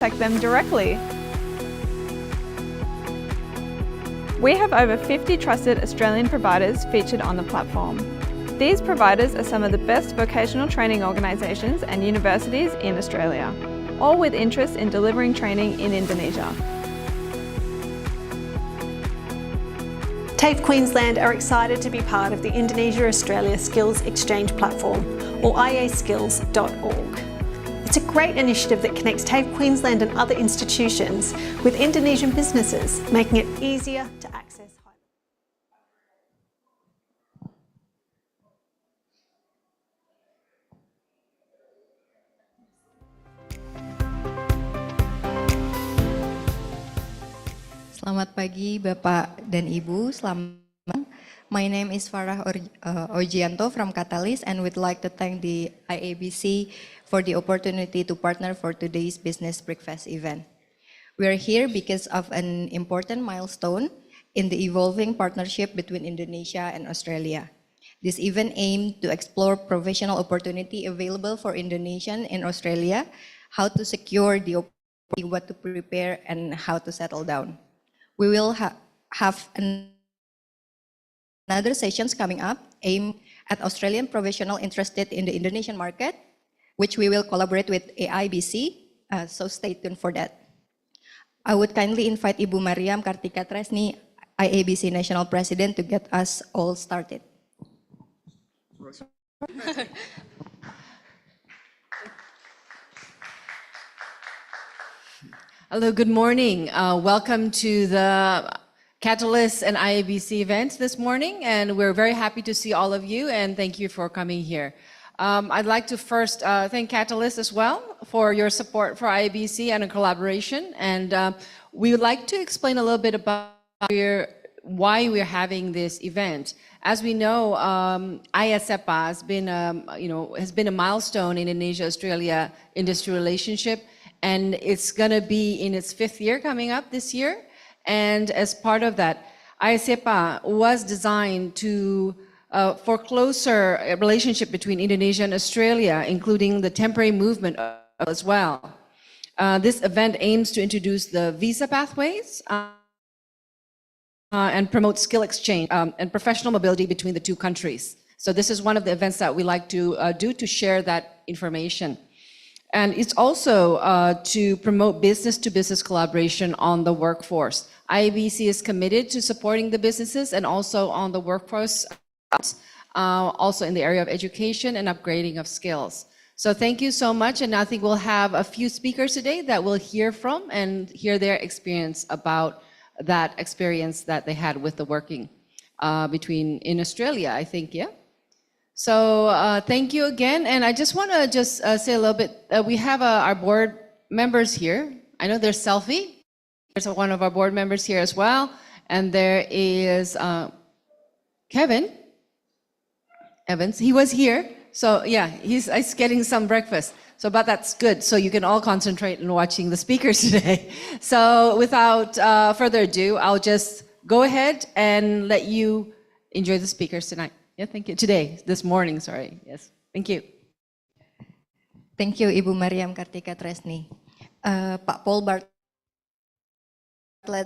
contact them directly. We have over 50 trusted Australian providers featured on the platform. These providers are some of the best vocational training organisations and universities in Australia, all with interest in delivering training in Indonesia. TAFE Queensland are excited to be part of the Indonesia-Australia Skills Exchange Platform, or iaskills.org. It's a great initiative that connects TAFE Queensland and other institutions with Indonesian businesses, making it easier to access. Selamat pagi Bapak dan Ibu, My name is Farah Ojianto from Katalis and would like to thank the IABC for the opportunity to partner for today's business breakfast event. We are here because of an important milestone in the evolving partnership between Indonesia and Australia. This event aimed to explore professional opportunity available for Indonesian in Australia, how to secure the opportunity, what to prepare, and how to settle down. We will have another sessions coming up aimed at Australian professionals interested in the Indonesian market, which we will collaborate with IABC, so stay tuned for that. I would kindly invite Ibu Mariam Kartika Tresni, IABC National President, to get us all started. Hello, good morning. Welcome to the Katalis and IABC event this morning, and we're very happy to see all of you, and thank you for coming here. I'd like to first thank Katalis as well for your support for IABC and a collaboration, and we would like to explain a little bit about why we're having this event. As we know, IA-CEPA has been a milestone in Indonesia-Australia industry relationship, and it's going to be in its 5th year coming up this year. And as part of that, IA-CEPA was designed to for closer relationship between Indonesia and Australia, including the temporary movement as well. This event aims to introduce the visa pathways and promote skill exchange and professional mobility between the two countries. So this is one of the events that we like to do to share that information. And it's also to promote business-to-business collaboration on the workforce. IABC is committed to supporting the businesses and also on the workforce, also in the area of education and upgrading of skills. So thank you so much, and I think we'll have a few speakers today that we'll hear from and hear their experience about that experience that they had with the working in Australia, I think, yeah? So thank you again, and I just want to say a little bit. We have our board members here. I know there's Selfie. There's one of our board members here as well, and there is Kevin Evans. He was here, so yeah, he's getting some breakfast. So, but that's good. So you can all concentrate on watching the speakers today. So without further ado, I'll just go ahead and let you enjoy the speakers tonight. Yeah, thank you. This morning, sorry. Yes, thank you. Thank you, Ibu Mariam Kartika Tresni. Pak Paul Bartlett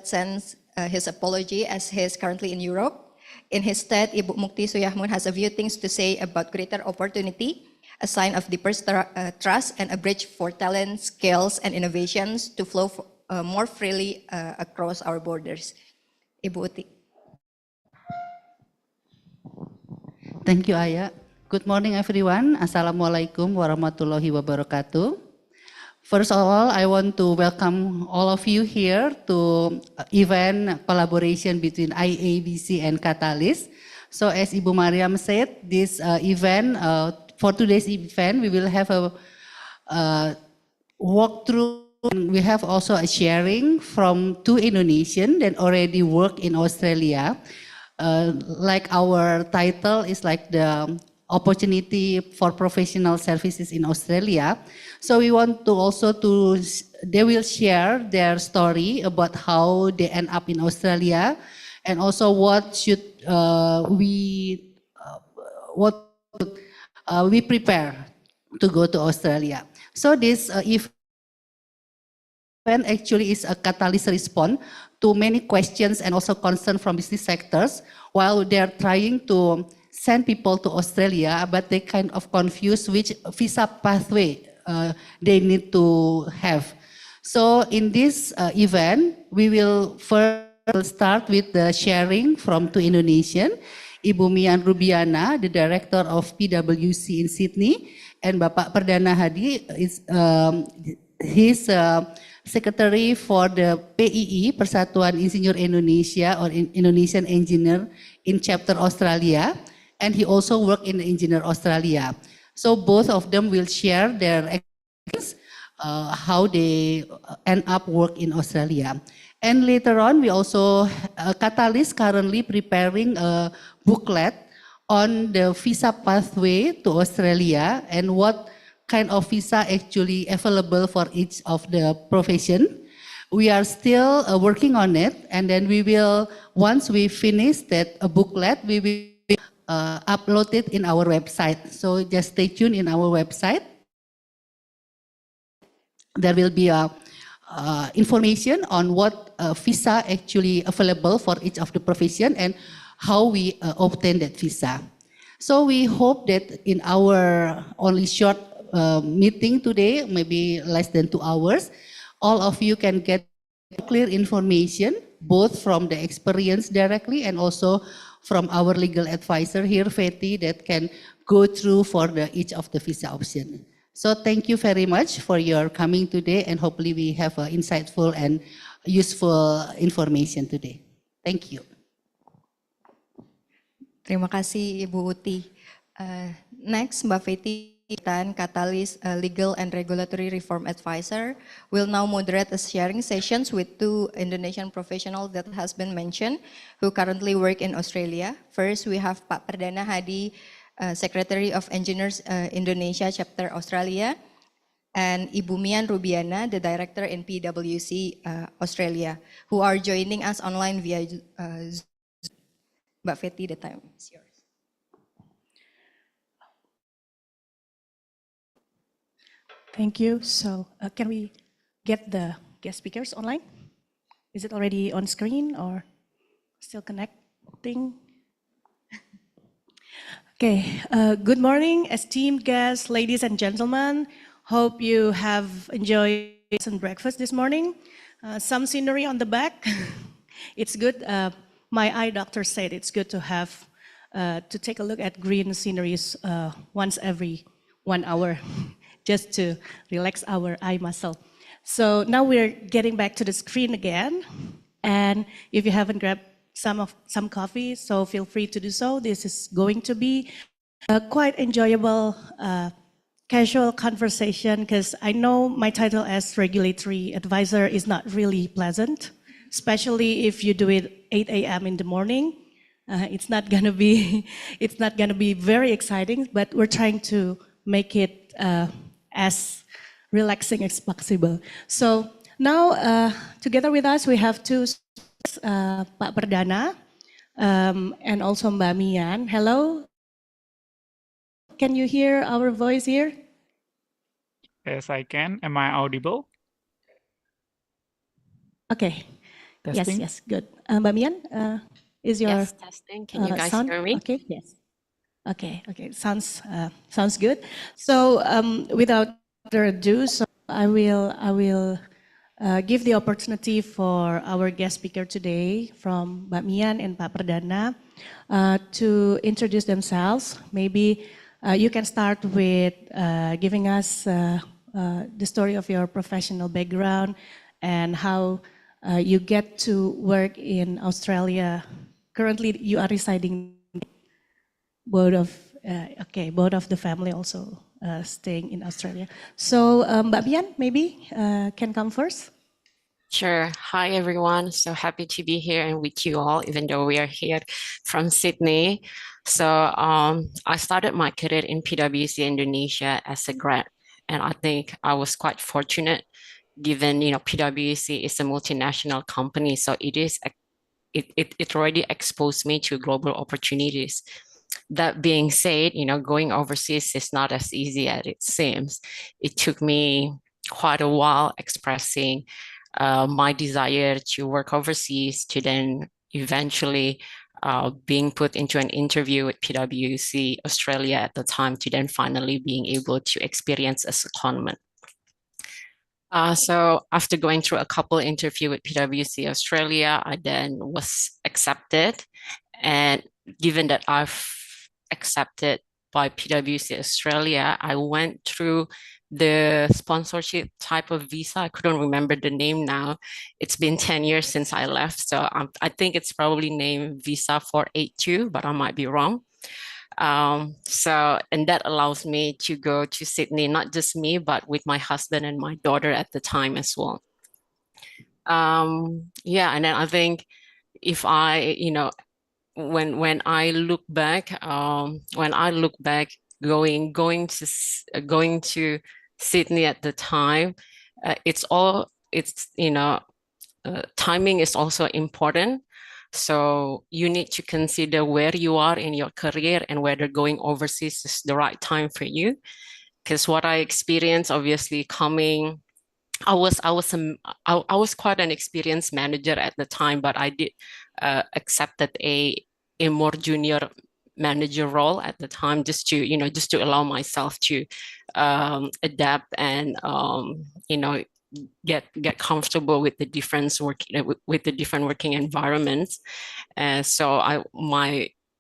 sends his apology as he is currently in Europe. In his stead, Ibu Mukti Suyahmun has a few things to say about greater opportunity, a sign of deeper trust, and a bridge for talent, skills, and innovations to flow more freely across our borders. Ibu Uti. Thank you, Aya. Good morning, everyone. Assalamualaikum warahmatullahi wabarakatuh. First of all, I want to welcome all of you here to event collaboration between IABC and Katalis. So as Ibu Mariam said, this event, for today's event, we will have a walkthrough. And we have also a sharing from 2 Indonesian that already work in Australia. Like our title is like the opportunity for professional services in Australia. So we want to also they will share their story about how they end up in Australia, and also what should we prepare to go to Australia. So this event actually is a catalyst response to many questions and also concern from business sectors while they're trying to send people to Australia, but they kind of confuse which visa pathway they need to have. So in this event, we will first start with the sharing from two Indonesian, Ibu Mian Rubiana, the director of PwC in Sydney, and Bapak Perdana Hadi is his secretary for the PII, Persatuan Insinyur Indonesia or Indonesian Engineer in chapter Australia, and he also worked in the Engineer Australia. So both of them will share their experience, how they end up work in Australia. And later on, we also, Katalis currently preparing a booklet on the visa pathway to Australia and what kind of visa actually available for each of the profession. We are still working on it, and then we will, once we finish that booklet, we will upload it in our website. So just stay tuned in our website. There will be information on what visa actually available for each of the profession and how we obtain that visa. So we hope that in our only short meeting today, maybe less than 2 hours, all of you can get clear information, both from the experience directly and also from our legal advisor here, Feti, that can go through for each of the visa option. So thank you very much for your coming today, and hopefully we have insightful and useful information today. Thank you. Terima kasih Ibu Uti. Next, Mbak Feti Katalis, Legal and Regulatory Reform Advisor, will now moderate a sharing sessions with two Indonesian professionals that has been mentioned who currently work in Australia. First, we have Pak Perdana Hadi, Secretary of Engineers Indonesia Chapter Australia, and Ibu Mian Rubiana, the Director in PwC Australia, who are joining us online via Zoom. Mbak Feti, the time is yours. Thank you. So can we get the guest speakers online? Is it already on screen or still connecting? Okay, good morning, esteemed guests, ladies and gentlemen. Hope you have enjoyed some breakfast this morning. Some scenery on the back. It's good. My eye doctor said it's good to have, to take a look at green sceneries once every 1 hour. Just to relax our eye muscle. So now we're getting back to the screen again. And if you haven't grabbed some coffee, so feel free to do so. This is going to be a quite enjoyable, casual conversation, because I know my title as regulatory advisor is not really pleasant, especially if you do it 8 a.m. in the morning. It's not gonna be very exciting, but we're trying to make it as relaxing as possible. So now, together with us, we have two speakers, Pak Perdana and also Mbak Mian. Hello. Can you hear our voice here? Yes, I can. Am I audible? Okay. Testing? Yes, good. Mbak Mian, is your Yes, testing. Can you guys sound hear me? okay? Yes. Okay. Sounds good. So without further ado, so I will give the opportunity for our guest speaker today from Mbak Mian and Pak Perdana to introduce themselves. Maybe you can start with giving us the story of your professional background and how you get to work in Australia. Currently, you are residing. Both of the family also staying in Australia. So Mbak Mian, maybe can come first. Sure. Hi, everyone. So happy to be here and with you all, even though we are here from Sydney. So I started my career in PwC Indonesia as a grad, and I think I was quite fortunate, given PwC is a multinational company, so it already exposed me to global opportunities. That being said, going overseas is not as easy as it seems. It took me quite a while expressing my desire to work overseas to then eventually being put into an interview with PwC Australia at the time to then finally being able to experience a secondment. So after going through a couple interview with PwC Australia, I then was accepted. And given that I've accepted by PwC Australia, I went through the sponsorship type of visa. I couldn't remember the name now. It's been 10 years since I left. So I think it's probably named Visa 482, but I might be wrong. And that allows me to go to Sydney, not just me, but with my husband and my daughter at the time as well. Yeah, and then I think if I, when I look back, going to Sydney at the time, timing is also important. So you need to consider where you are in your career and whether going overseas is the right time for you. Because what I experienced, obviously, I was quite an experienced manager at the time, but I did accepted a more junior manager role at the time, just to allow myself to adapt and get comfortable with the different working environments. And so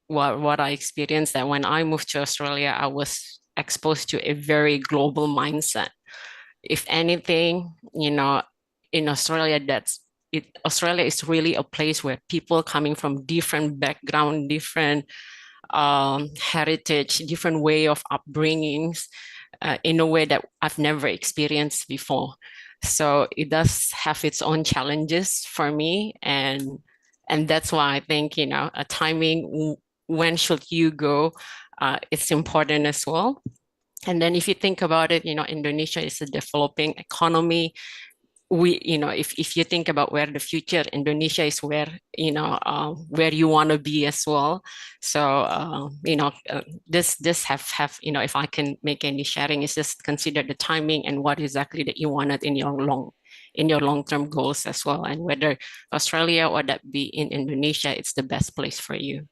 what I experienced that when I moved to Australia, I was exposed to a very global mindset. If anything, in Australia, Australia is really a place where people coming from different background, different heritage, different way of upbringings, in a way that I've never experienced before. So it does have its own challenges for me, and that's why I think a timing, when should you go, it's important as well. And then if you think about it, Indonesia is a developing economy. If you think about where the future, Indonesia is where you want to be as well. So this have if I can make any sharing, is just consider the timing and what exactly that you wanted in your long-term goals as well, and whether Australia or that be in Indonesia, it's the best place for you.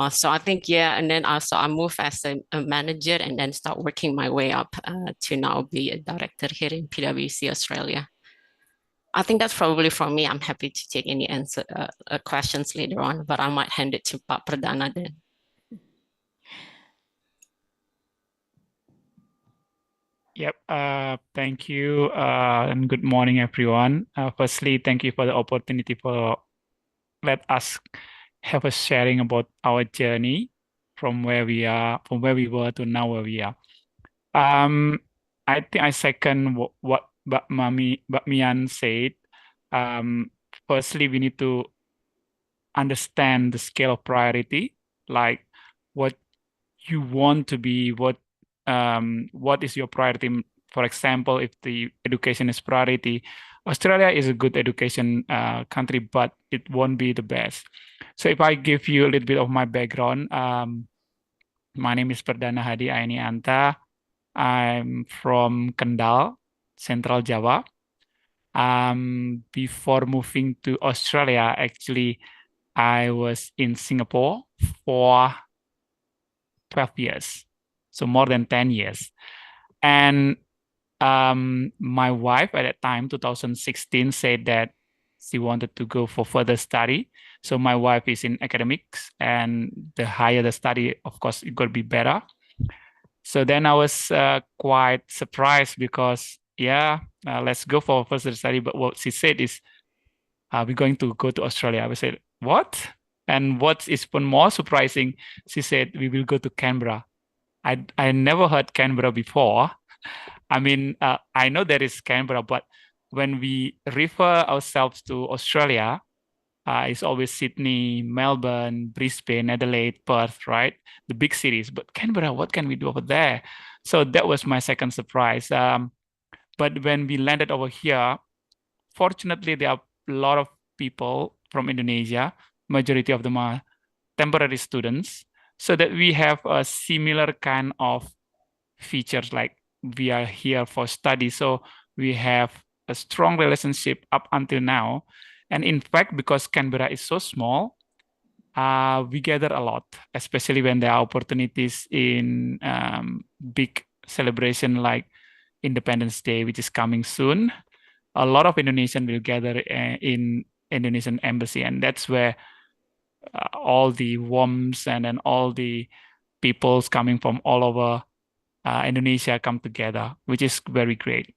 So I think, and then also I moved as a manager and then start working my way up to now be a director here in PwC Australia. I think that's probably from me. I'm happy to take any questions later on, but I might hand it to Pak Perdana then. Yep. Thank you. And good morning, everyone. Firstly, thank you for the opportunity for let us have a sharing about our journey from where we were to now where we are. I think I second what Mian said. Firstly, we need to understand the scale of priority, like what you want to be, what is your priority. For example, if the education is priority, Australia is a good education country, but it won't be the best. So if I give you a little bit of my background, my name is Perdana Hadi Aini Anta. I'm from Kendal, Central Java. Before moving to Australia, actually, I was in Singapore for 12 years, so more than 10 years. And my wife at that time, 2016, said that she wanted to go for further study. So my wife is in academics, and the higher the study, of course, it could be better. So then I was quite surprised because, let's go for further study. But what she said is, we're going to go to Australia. I said, what? And what is even more surprising, she said, we will go to Canberra. I never heard Canberra before. I mean, I know there is Canberra, but when we refer ourselves to Australia, it's always Sydney, Melbourne, Brisbane, Adelaide, Perth, right? The big cities. But Canberra, what can we do over there? So that was my second surprise. But when we landed over here, fortunately, there are a lot of people from Indonesia. Majority of them are temporary students. So that we have a similar kind of features, like we are here for study. So we have a strong relationship up until now. And in fact, because Canberra is so small, we gather a lot, especially when there are opportunities in big celebration like Independence Day, which is coming soon. A lot of Indonesian will gather in Indonesian embassy, and that's where all the WOMs and then all the peoples coming from all over Indonesia come together, which is very great.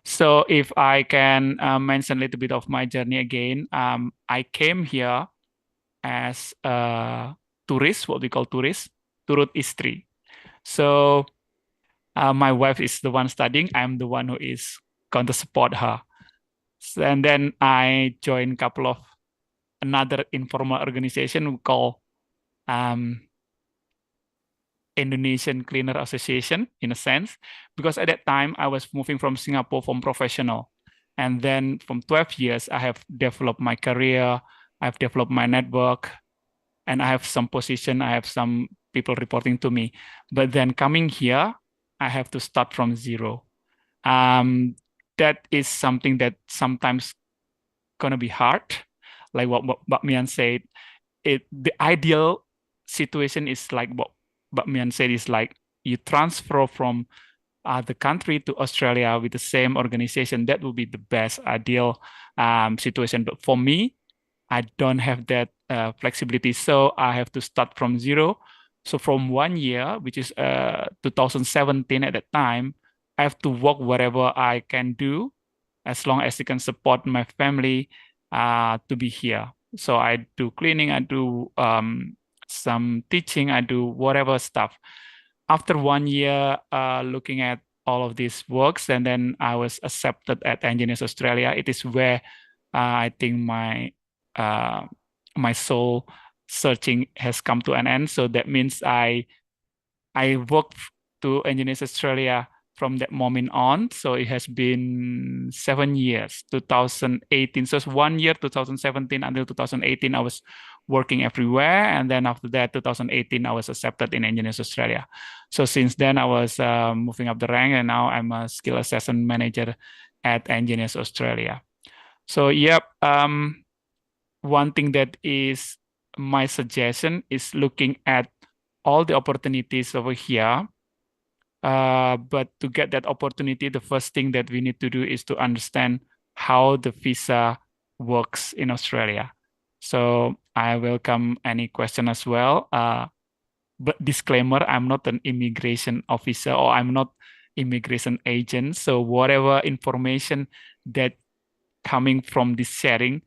So if I can mention a little bit of my journey again, I came here as a tourist, what we call tourist, turut istri. So my wife is the one studying. I'm the one who is going to support her. So, and then I joined a couple of another informal organization we call Indonesian Cleaner Association, in a sense, because at that time I was moving from Singapore from professional. And then from 12 years, I have developed my career, I've developed my network, and I have some position, I have some people reporting to me. But then coming here, I have to start from zero. That is something that sometimes gonna be hard. Like what Mian said, the ideal situation is like what Mian said, is like you transfer from the country to Australia with the same organization. That would be the best ideal situation. But for me, I don't have that flexibility, so I have to start from zero. So from 1 year, which is 2017 at that time, I have to work wherever I can do, as long as I can support my family to be here. So I do cleaning, I do some teaching, I do whatever stuff. After 1 year looking at all of these works, and then I was accepted at Engineers Australia. It is where I think my soul searching has come to an end. So that means I worked to Engineers Australia from that moment on. So it has been 7 years, 2018. So it's 1 year, 2017 until 2018, I was working everywhere. And then after that, 2018, I was accepted in Engineers Australia. So since then, I was moving up the rank, and now I'm a skill assessment manager at Engineers Australia. So yep, one thing that is my suggestion is looking at all the opportunities over here. But to get that opportunity, the first thing that we need to do is to understand how the visa works in Australia. So I welcome any question as well. But disclaimer, I'm not an immigration officer, or I'm not immigration agent. So whatever information that coming from this sharing,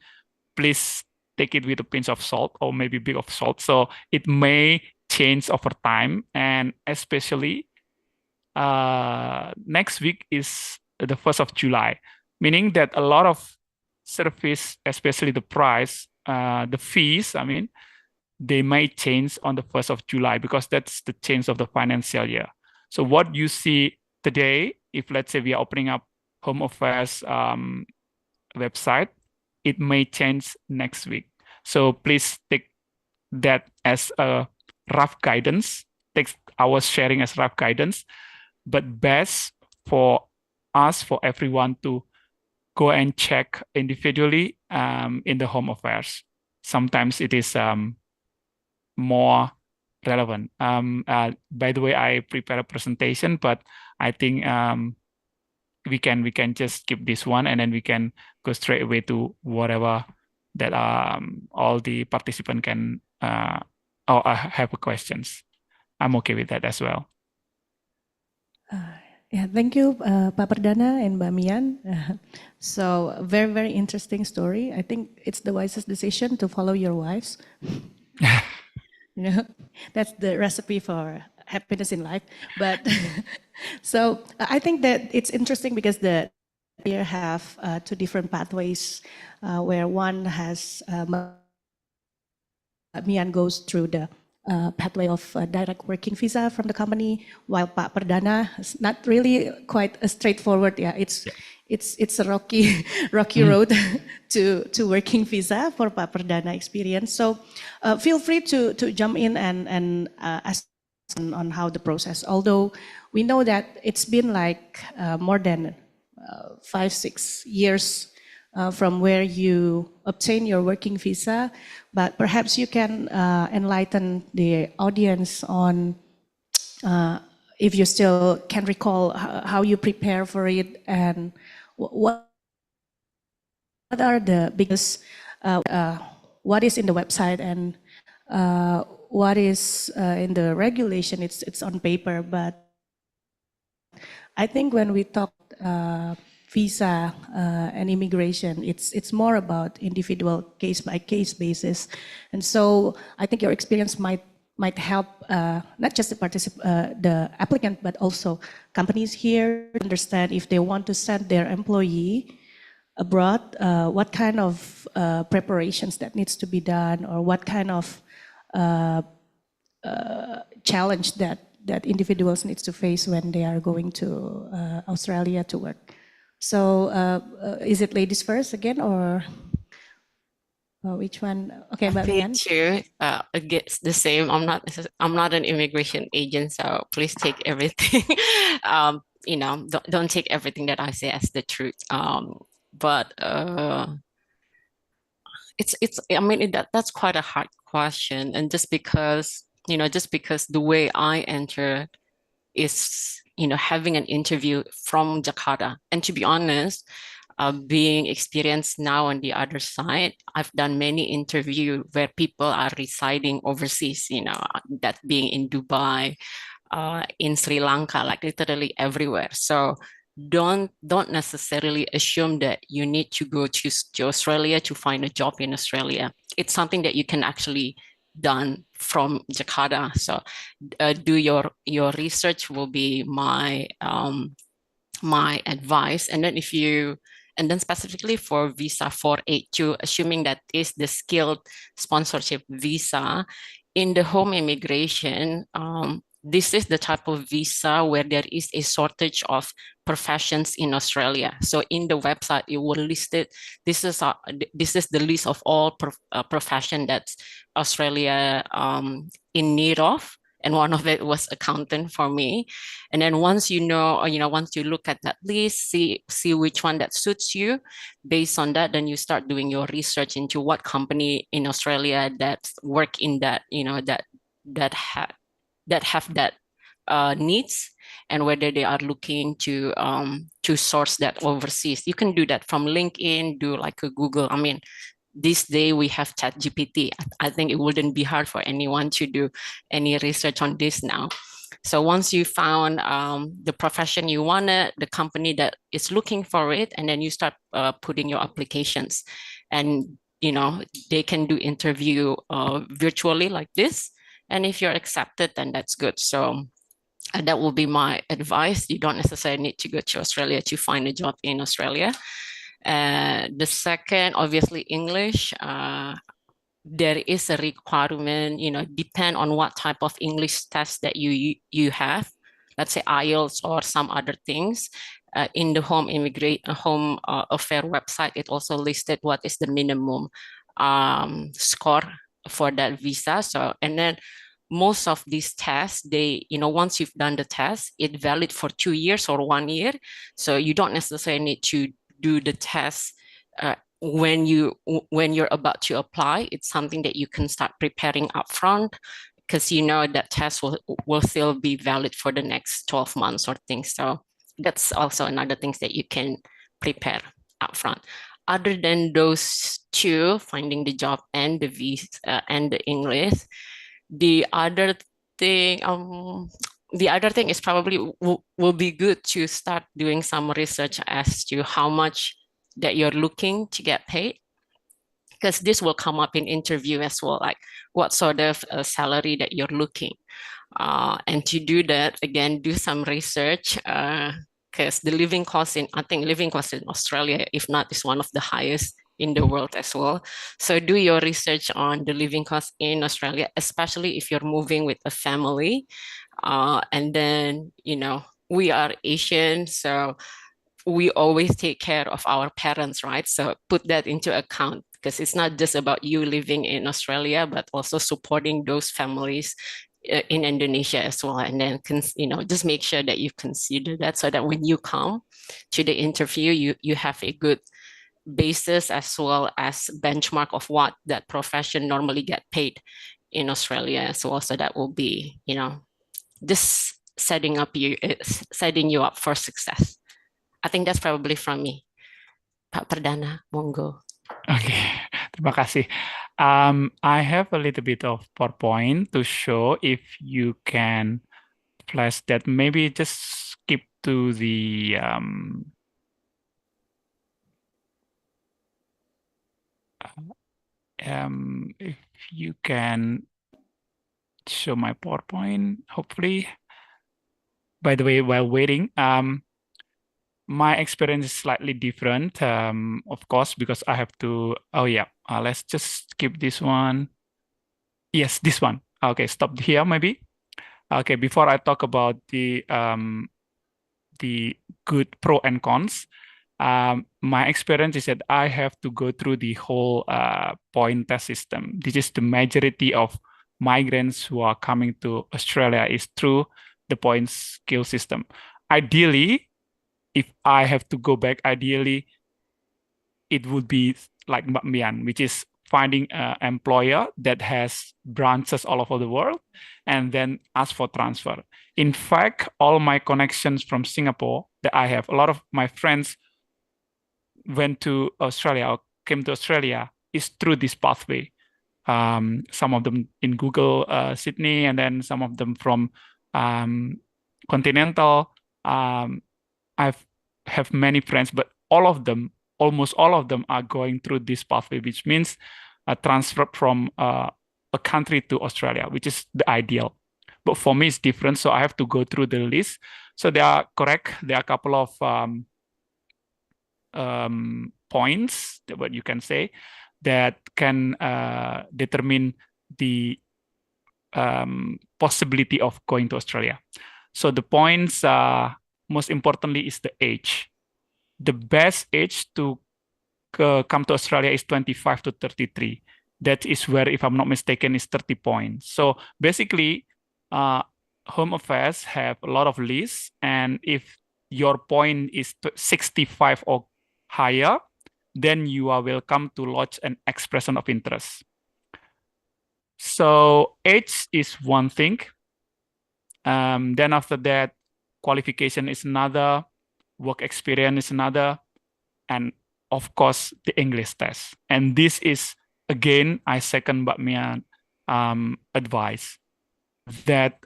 please take it with a pinch of salt, or maybe a bit of salt. So it may change over time, and especially next week is the 1st of July, meaning that a lot of service, especially the price, the fees, I mean, they may change on the 1st of July, because that's the change of the financial year. So what you see today, if let's say we are opening up Home Affairs website, it may change next week. So please take that as a rough guidance, take our sharing as rough guidance, but best for us, for everyone to go and check individually in the Home Affairs. Sometimes it is more relevant. By the way, I prepare a presentation, but I think we can just skip this one, and then we can go straight away to whatever that all the participants can or have questions. I'm okay with that as well. Yeah, thank you, Pak Perdana and Mbak Mian. So very, very interesting story. I think it's the wisest decision to follow your wives. You know, that's the recipe for happiness in life. But so I think that it's interesting because here have two different pathways, where one has Mian goes through the pathway of direct working visa from the company, while Pak Perdana is not really quite a straightforward. Yeah, it's a rocky road to working visa for Pak Perdana experience. So feel free to jump in and ask on how the process. Although we know that it's been like more than 5-6 years from where you obtain your working visa, but perhaps you can enlighten the audience on if you still can recall how you prepare for it and what are the biggest, what is in the website and what is in the regulation. It's on paper, but I think when we talk visa and immigration, it's more about individual case-by-case basis, and so I think your experience might help not just the applicant but also companies here understand if they want to send their employee abroad, what kind of preparations that needs to be done, or what kind of challenge that individuals needs to face when they are going to Australia to work. So is it ladies first again, or which one? Okay, but Me too. Again, it's the same. I'm not an immigration agent, so please take everything. You know, don't take everything that I say as the truth. But it's I mean that's quite a hard question, and just because the way I entered is having an interview from Jakarta, and to be honest, being experienced now on the other side, I've done many interviews where people are residing overseas, that being in Dubai, in Sri Lanka, like literally everywhere. So don't necessarily assume that you need to go to Australia to find a job in Australia. It's something that you can actually done from Jakarta. So do your research will be my my advice. And then specifically for visa 482, assuming that is the skilled sponsorship visa, in the home immigration, this is the type of visa where there is a shortage of professions in Australia. So in the website, it will list it. This is the list of all profession that Australia in need of. And one of it was accountant for me. And then once once you look at that list, see which one that suits you. Based on that, then you start doing your research into what company in Australia that work in that, that have that needs, and whether they are looking to source that overseas. You can do that from LinkedIn, do like a Google. I mean, this day we have ChatGPT. I think it wouldn't be hard for anyone to do any research on this now. So once you found the profession you wanted, the company that is looking for it, and then you start putting your applications, and they can do interview virtually like this. And if you're accepted, then that's good. So that will be my advice. You don't necessarily need to go to Australia to find a job in Australia. The second, obviously English. There is a requirement, depend on what type of English test that you have. Let's say IELTS or some other things. In the home affair website, it also listed what is the minimum score for that visa. So, and then most of these tests, they, once you've done the test, it's valid for 2 years or 1 year. So you don't necessarily need to do the test when you're about to apply. It's something that you can start preparing upfront, because that test will still be valid for the next 12 months or things. So that's also another thing that you can prepare upfront. Other than those two, finding the job and the visa and the English, the other thing is probably will be good to start doing some research as to how much that you're looking to get paid, because this will come up in interview as well, like what sort of salary that you're looking. And to do that, again, do some research, because the living cost in Australia, if not, is one of the highest in the world as well. So do your research on the living cost in Australia, especially if you're moving with a family. And then, we are Asian, so we always take care of our parents, right? So put that into account, because it's not just about you living in Australia, but also supporting those families in Indonesia as well. And then, just make sure that you consider that so that when you come to the interview, you have a good basis as well as benchmark of what that profession normally get paid in Australia as well. So that will be, this setting you up for success. I think that's probably from me. Pak Perdana, monggo. Okay, terima kasih. I have a little bit of PowerPoint to show. If you can flash that, maybe just skip to the if you can show my PowerPoint, hopefully. By the way, while waiting, my experience is slightly different, of course, because I have to, let's just skip this one. Yes, this one. Okay, stop here maybe. Okay, before I talk about the good pro and cons, my experience is that I have to go through the whole point test system. This is the majority of migrants who are coming to Australia is through the points skill system. Ideally, if I have to go back, ideally, it would be like Mbak Mian, which is finding an employer that has branches all over the world and then ask for transfer. In fact, all my connections from Singapore that I have, a lot of my friends went to Australia or came to Australia is through this pathway. Some of them in Google Sydney, and then some of them from Continental. I have many friends, but almost all of them are going through this pathway, which means a transfer from a country to Australia, which is the ideal. But for me, it's different, so I have to go through the list. So they are correct. There are a couple of points, what you can say, that can determine the possibility of going to Australia. So the points, most importantly, is the age. The best age to come to Australia is 25 to 33. That is where, if I'm not mistaken, is 30 points. So basically, Home Affairs have a lot of lists, and if your point is 65 or higher, then you are welcome to lodge an expression of interest. So age is one thing. Then after that, qualification is another, work experience is another, and of course, the English test. And this is, again, I second Mbak Mian advice that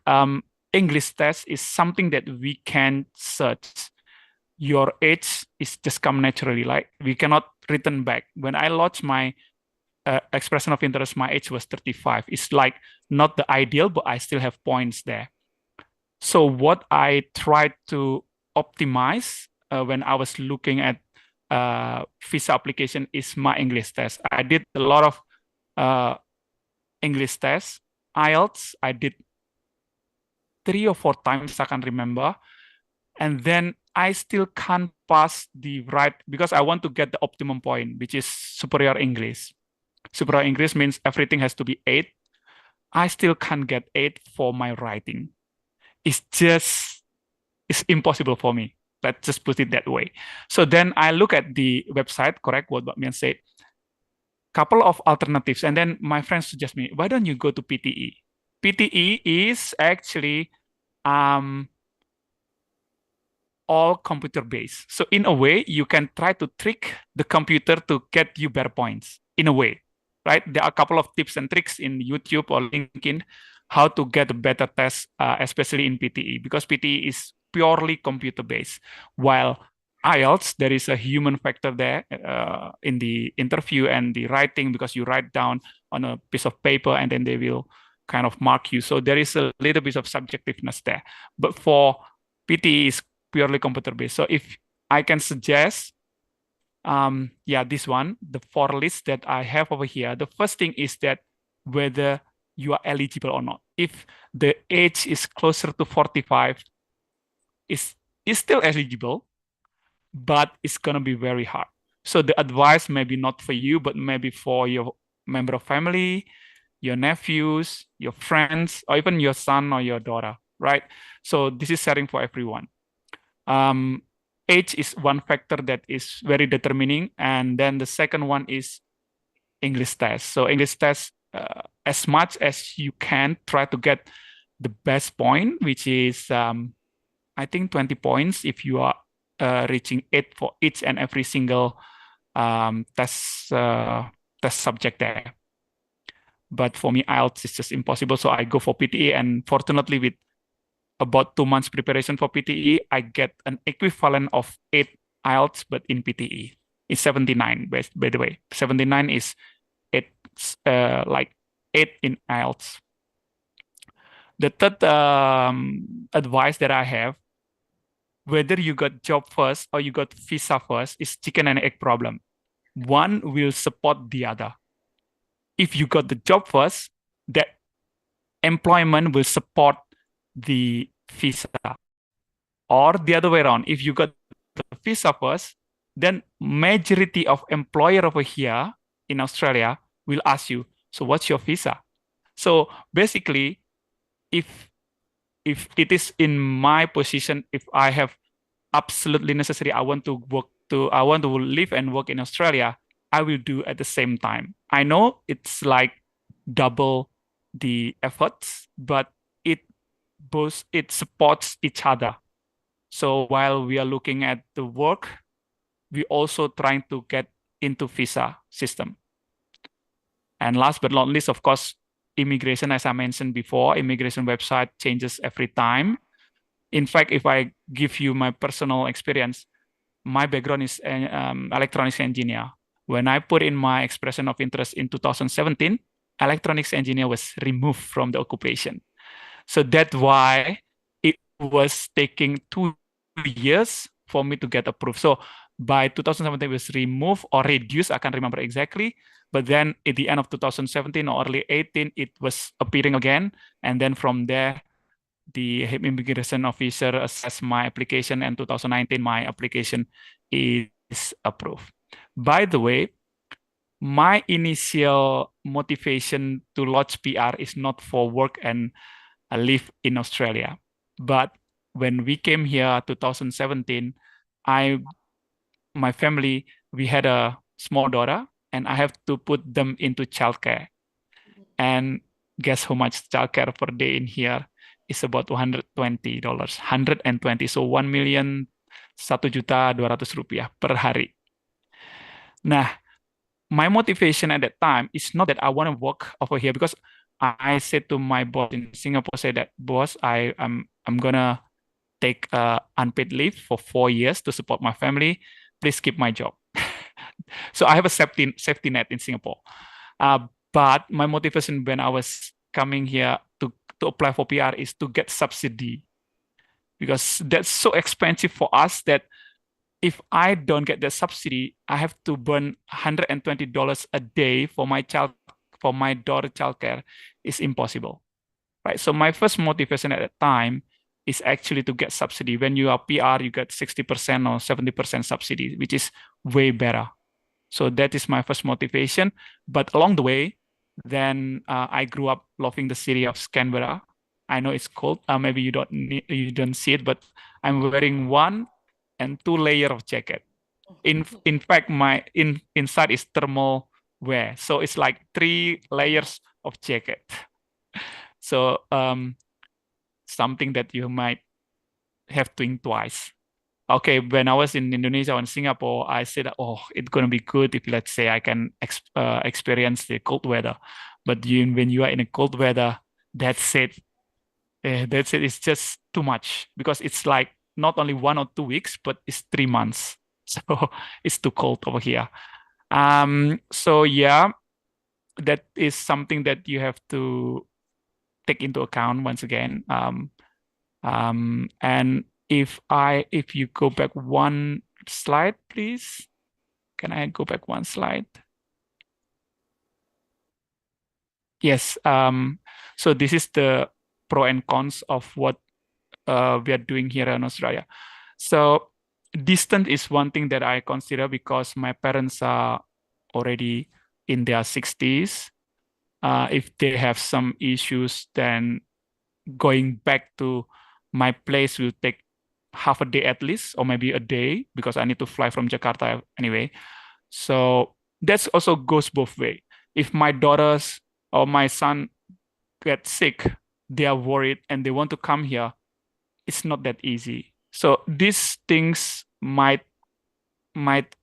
English test is something that we can search. Your age is just come naturally, like we cannot return back. When I lodged my expression of interest, my age was 35. It's like not the ideal, but I still have points there. So what I tried to optimize when I was looking at visa application is my English test. I did a lot of English tests. IELTS, I did 3 or 4 times, I can't remember. And then I still can't pass the right, because I want to get the optimum point, which is superior English. Superior English means everything has to be 8. I still can't get 8 for my writing. It's impossible for me. Let's just put it that way. So then I look at the website, correct what Mbak Mian said, couple of alternatives. And then my friends suggest me, why don't you go to PTE? PTE is actually all computer-based. So in a way, you can try to trick the computer to get you better points, in a way, right? There are a couple of tips and tricks in YouTube or LinkedIn how to get a better test, especially in PTE, because PTE is purely computer-based. While IELTS, there is a human factor there in the interview and the writing, because you write down on a piece of paper and then they will kind of mark you. So there is a little bit of subjectiveness there. But for PTE, is purely computer-based. So if I can suggest, this one, the 4 lists that I have over here, the first thing is that whether you are eligible or not. If the age is closer to 45, is still eligible, but it's gonna be very hard. So the advice maybe not for you, but maybe for your member of family, your nephews, your friends, or even your son or your daughter, right? So this is sharing for everyone. Age is one factor that is very determining. And then the second one is English test. So English test, as much as you can, try to get the best point, which is, I think 20 points if you are reaching 8 for each and every single test subject there. But for me, IELTS is just impossible. So I go for PTE, and fortunately with about 2 months preparation for PTE, I get an equivalent of 8 IELTS, but in PTE. It's 79, by the way. 79 is like 8 in IELTS. The third advice that I have, whether you got job first or you got visa first, is chicken and egg problem. One will support the other. If you got the job first, that employment will support the visa. Or the other way around, if you got the visa first, then majority of employer over here in Australia will ask you, so what's your visa? So basically, if it is in my position, if I have absolutely necessary, I want to live and work in Australia, I will do at the same time. I know it's like double the efforts, but it supports each other. So while we are looking at the work, we also trying to get into visa system. And last but not least, of course, immigration, as I mentioned before, immigration website changes every time. In fact, if I give you my personal experience, my background is an electronics engineer. When I put in my expression of interest in 2017, electronics engineer was removed from the occupation. So that's why it was taking 2 years for me to get approved. So by 2017, it was removed or reduced, I can't remember exactly. But then at the end of 2017 or early 18, it was appearing again. And then from there, the immigration officer assessed my application, and 2019, my application is approved. By the way, my initial motivation to lodge PR is not for work and live in Australia. But when we came here 2017, my family, we had a small daughter, and I have to put them into childcare. And guess how much childcare per day in here is about $120. 120, so 1.1.200.000 rupiah per hari. Nah, my motivation at that time is not that I want to work over here, because I said to my boss in Singapore, say that, boss, I'm gonna take unpaid leave for 4 years to support my family. Please keep my job. So I have a safety net in Singapore. But my motivation when I was coming here to apply for PR is to get subsidy, because that's so expensive for us that if I don't get the subsidy, I have to burn $120 a day for my daughter childcare. Is impossible, right? So my first motivation at that time is actually to get subsidy. When you are PR, you get 60% or 70% subsidy, which is way better. So that is my first motivation. But along the way, then I grew up loving the city of Canberra. I know it's cold. Maybe you don't see it, but I'm wearing 1 and 2 layers of jacket. In fact, my inside is thermal wear, so it's like 3 layers of jacket. So something that you might have to think twice. Okay, when I was in Indonesia or in Singapore, I said, oh, it's gonna be good if, let's say, I can experience the cold weather. But when you are in a cold weather, that's it. It's just too much, because it's like not only 1 or 2 weeks, but it's 3 months. So it's too cold over here. So yeah, that is something that you have to take into account once again. And if you go back 1 slide, please. Can I go back 1 slide? Yes. So this is the pro and cons of what we are doing here in Australia. So distance is one thing that I consider, because my parents are already in their 60s. If they have some issues, then going back to my place will take half a day at least, or maybe a day, because I need to fly from Jakarta anyway. So that's also goes both way. If my daughters or my son get sick, they are worried and they want to come here, it's not that easy. So these things might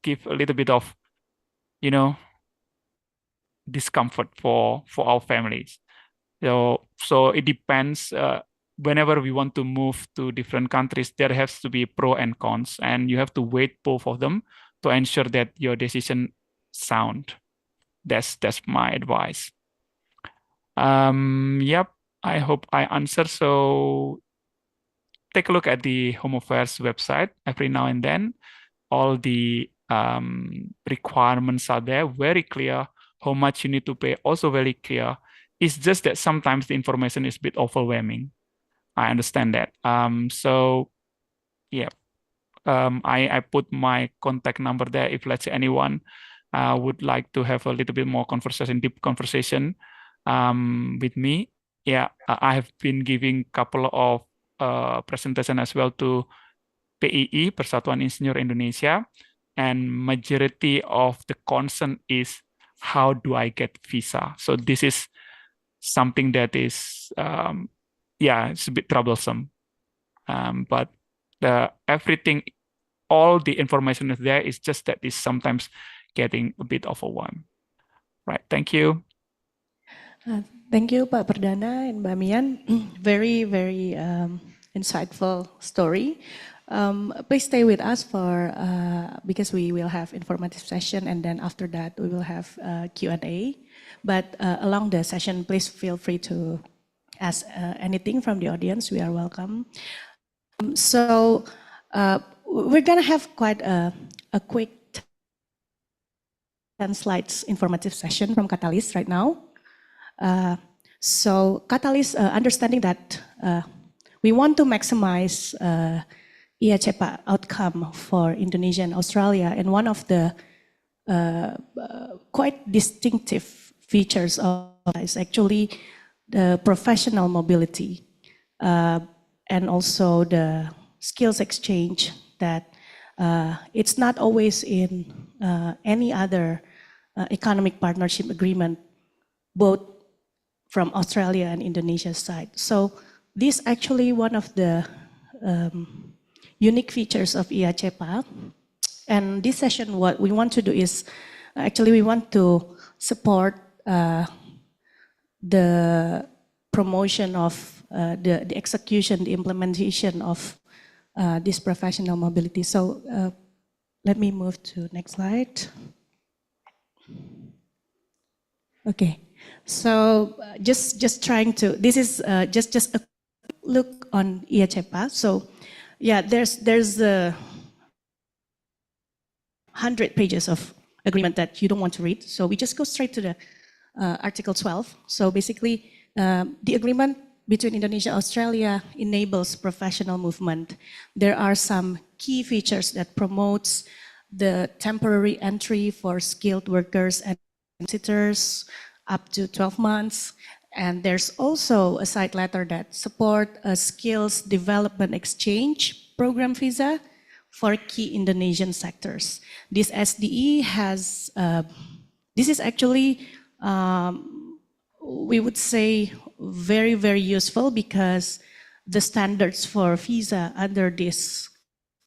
give a little bit of, you know, discomfort for our families. So it depends. Whenever we want to move to different countries, there has to be pro and cons, and you have to weigh both of them to ensure that your decision sound. That's my advice. Yep, I hope I answer. So take a look at the Home Affairs website every now and then. All the requirements are there, very clear. How much you need to pay, also very clear. It's just that sometimes the information is a bit overwhelming. I understand that. So yeah, I put my contact number there. If let's say anyone would like to have a little bit more conversation, deep conversation with me, yeah, I have been giving couple of presentation as well to PII, Persatuan Insinyur Indonesia, and majority of the concern is how do I get visa? So this is something that is, yeah, it's a bit troublesome. But everything, all the information is there. It's just that it's sometimes getting a bit overwhelmed. Right. Thank you. Thank you, Pak Perdana and Mbak Mian. Very, very insightful story. Please stay with us for because we will have informative session, and then after that we will have Q&A. But along the session, please feel free to ask anything from the audience. We are welcome. So we're gonna have quite a quick 10 slides informative session from Katalis right now. So Katalis, understanding that we want to maximize IA-CEPA outcome for Indonesia and Australia, and one of the quite distinctive features of is actually the professional mobility and also the skills exchange that it's not always in any other economic partnership agreement, both from Australia and Indonesia's side. So this actually one of the unique features of IA-CEPA. And this session, what we want to do is, actually we want to support the promotion of the execution, the implementation of this professional mobility. So let me move to next slide. Okay, so just trying to, this is just a look on IA-CEPA. So yeah, there's 100 pages of agreement that you don't want to read. So we just go straight to the Article 12. So basically, the agreement between Indonesia and Australia enables professional movement. There are some key features that promotes the temporary entry for skilled workers and visitors up to 12 months. And there's also a side letter that support a skills development exchange program visa for key Indonesian sectors. This SDE has, this is actually, we would say, very, very useful because the standards for visa under this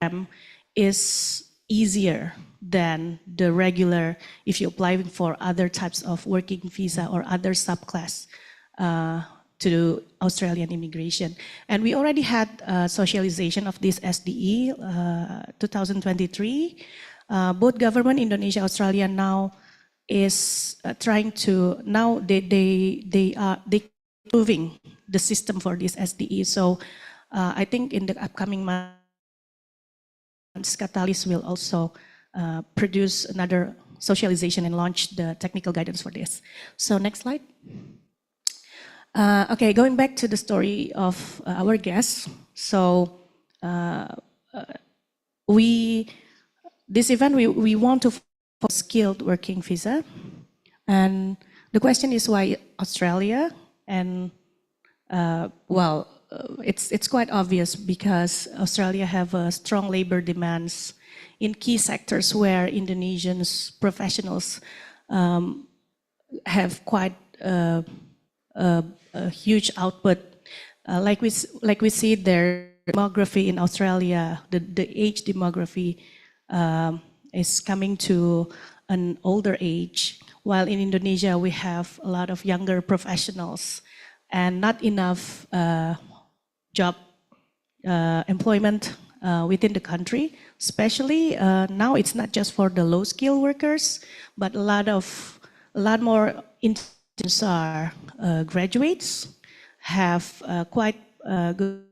program is easier than the regular, if you're applying for other types of working visa or other subclass to Australian immigration. And we already had socialization of this SDE 2023. Both government, Indonesia, Australia now is trying to, now they are improving the system for this SDE. So I think in the upcoming months, Katalis will also produce another socialization and launch the technical guidance for this. So next slide. Okay, going back to the story of our guests. So this event, we want to for skilled working visa. And The question is why Australia? And it's quite obvious because Australia have strong labor demands in key sectors where Indonesians professionals have quite a huge output. Like we see their demography in Australia, the age demography is coming to an older age, while in Indonesia we have a lot of younger professionals and not enough job employment within the country. Especially now, it's not just for the low-skilled workers, but a lot more Indians are graduates, have quite good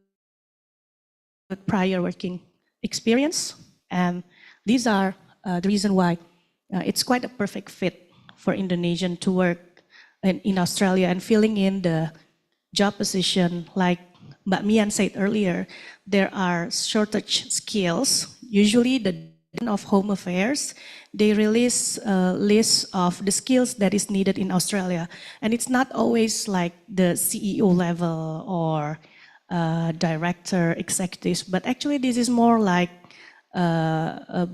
prior working experience, and these are the reason why it's quite a perfect fit for Indonesian to work in Australia and filling in the job position. Like Mbak Mian said earlier, there are shortage skills. Usually the Department of Home Affairs, they release a list of the skills that is needed in Australia. And it's not always like the CEO level or director, executives, but actually this is more like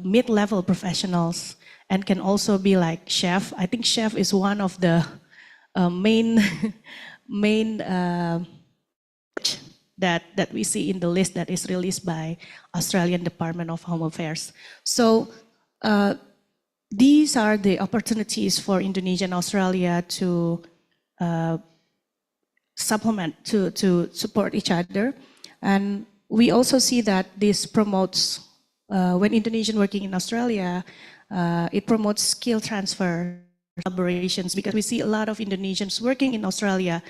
mid-level professionals and can also be like chef. I think chef is one of the main that we see in the list that is released by Australian Department of Home Affairs. So these are the opportunities for Indonesia and Australia to supplement, to support each other. And we also see that this promotes, when Indonesian working in Australia, it promotes skill transfer, collaborations, because we see a lot of Indonesians working in Australia.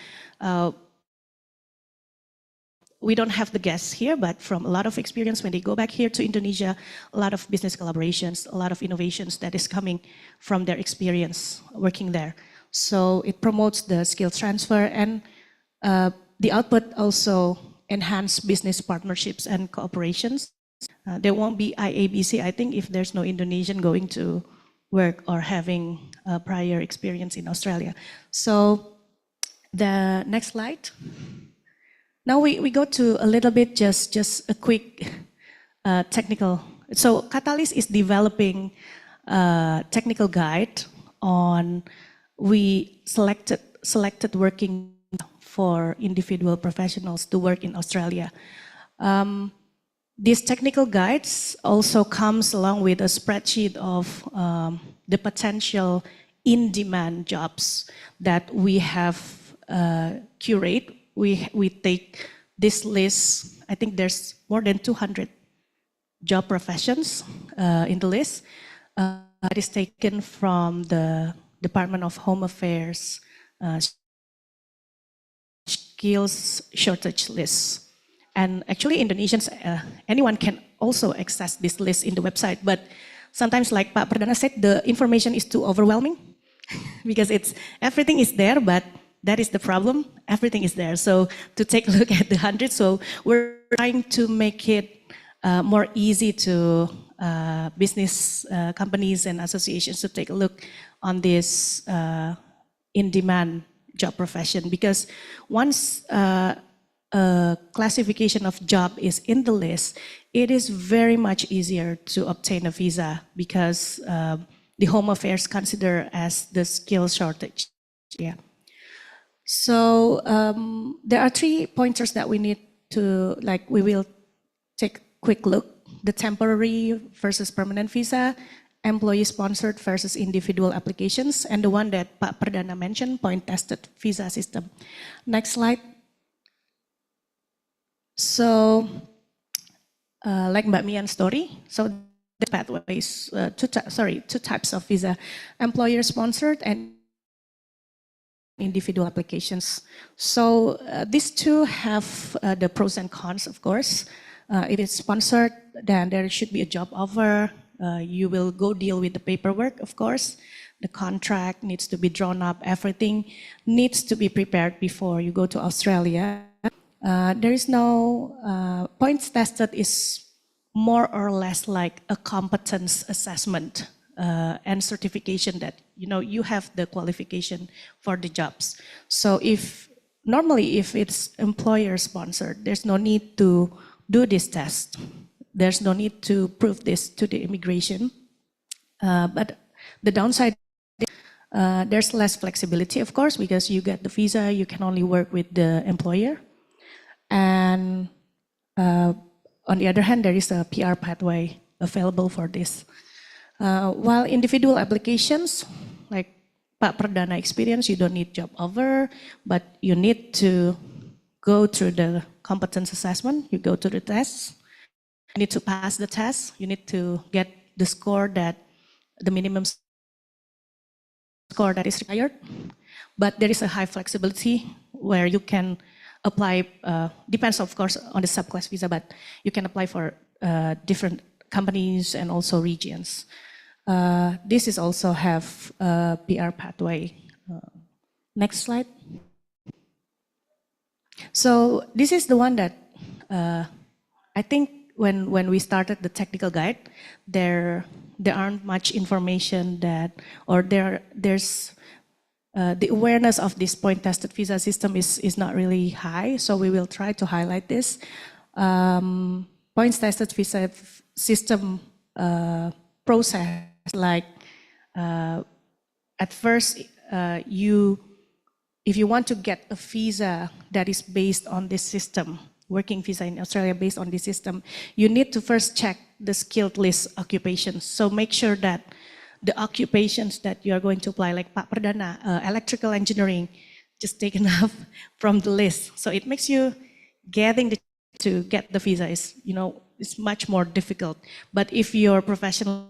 We don't have the guests here, but from a lot of experience, when they go back here to Indonesia, a lot of business collaborations, a lot of innovations that is coming from their experience working there. So it promotes the skill transfer, and the output also enhance business partnerships and cooperations. There won't be IABC, I think, if there's no Indonesian going to work or having prior experience in Australia. So the next slide. Now we go to a little bit, just a quick technical. So Katalis is developing a technical guide on, we selected working for individual professionals to work in Australia. These technical guides also comes along with a spreadsheet of the potential in-demand jobs that we have curate. We take this list. I think there's more than 200 job professions in the list. It is taken from the Department of Home Affairs skills shortage list. And actually Indonesians, anyone can also access this list in the website, but sometimes, like Pak Perdana said, the information is too overwhelming because everything is there, but that is the problem. Everything is there. So to take a look at the 100, so we're trying to make it more easy to business companies and associations to take a look on this in-demand job profession, because once a classification of job is in the list, it is very much easier to obtain a visa because the Home Affairs consider as the skill shortage. Yeah. So there are 3 pointers that we need to, we will take a quick look: the temporary versus permanent visa, employee-sponsored versus individual applications, and the one that Pak Perdana mentioned, point-tested visa system. Next slide. So, like Mbak Mian's story, so the pathways, two types of visa: employer-sponsored and individual applications. So these two have the pros and cons, of course. It is sponsored, then there should be a job offer. You will go deal with the paperwork, of course. The contract needs to be drawn up. Everything needs to be prepared before you go to Australia. There is no points tested is more or less like a competence assessment and certification that you have the qualification for the jobs. So normally if it's employer sponsored, there's no need to do this test. There's no need to prove this to the immigration. But the downside, there's less flexibility, of course, because you get the visa, you can only work with the employer. And on the other hand, there is a PR pathway available for this. While individual applications, like Pak Perdana experience, you don't need job offer, but you need to go through the competence assessment, you go to the tests, you need to pass the test, you need to get the score that, the minimum score that is required. But there is a high flexibility where you can apply, depends of course on the subclass visa, but you can apply for different companies and also regions. This is also have a PR pathway. Next slide. So this is the one that I think when we started the technical guide, there aren't much information that, or there's the awareness of this point-tested visa system is not really high, so we will try to highlight this. Points-tested visa system process, like at first, if you want to get a visa that is based on this system, working visa in Australia based on this system, you need to first check the skilled list occupations. So make sure that the occupations that you are going to apply, like Pak Perdana, electrical engineering, just taken off from the list. So it makes you getting to get the visa is, it's much more difficult. But if your professional,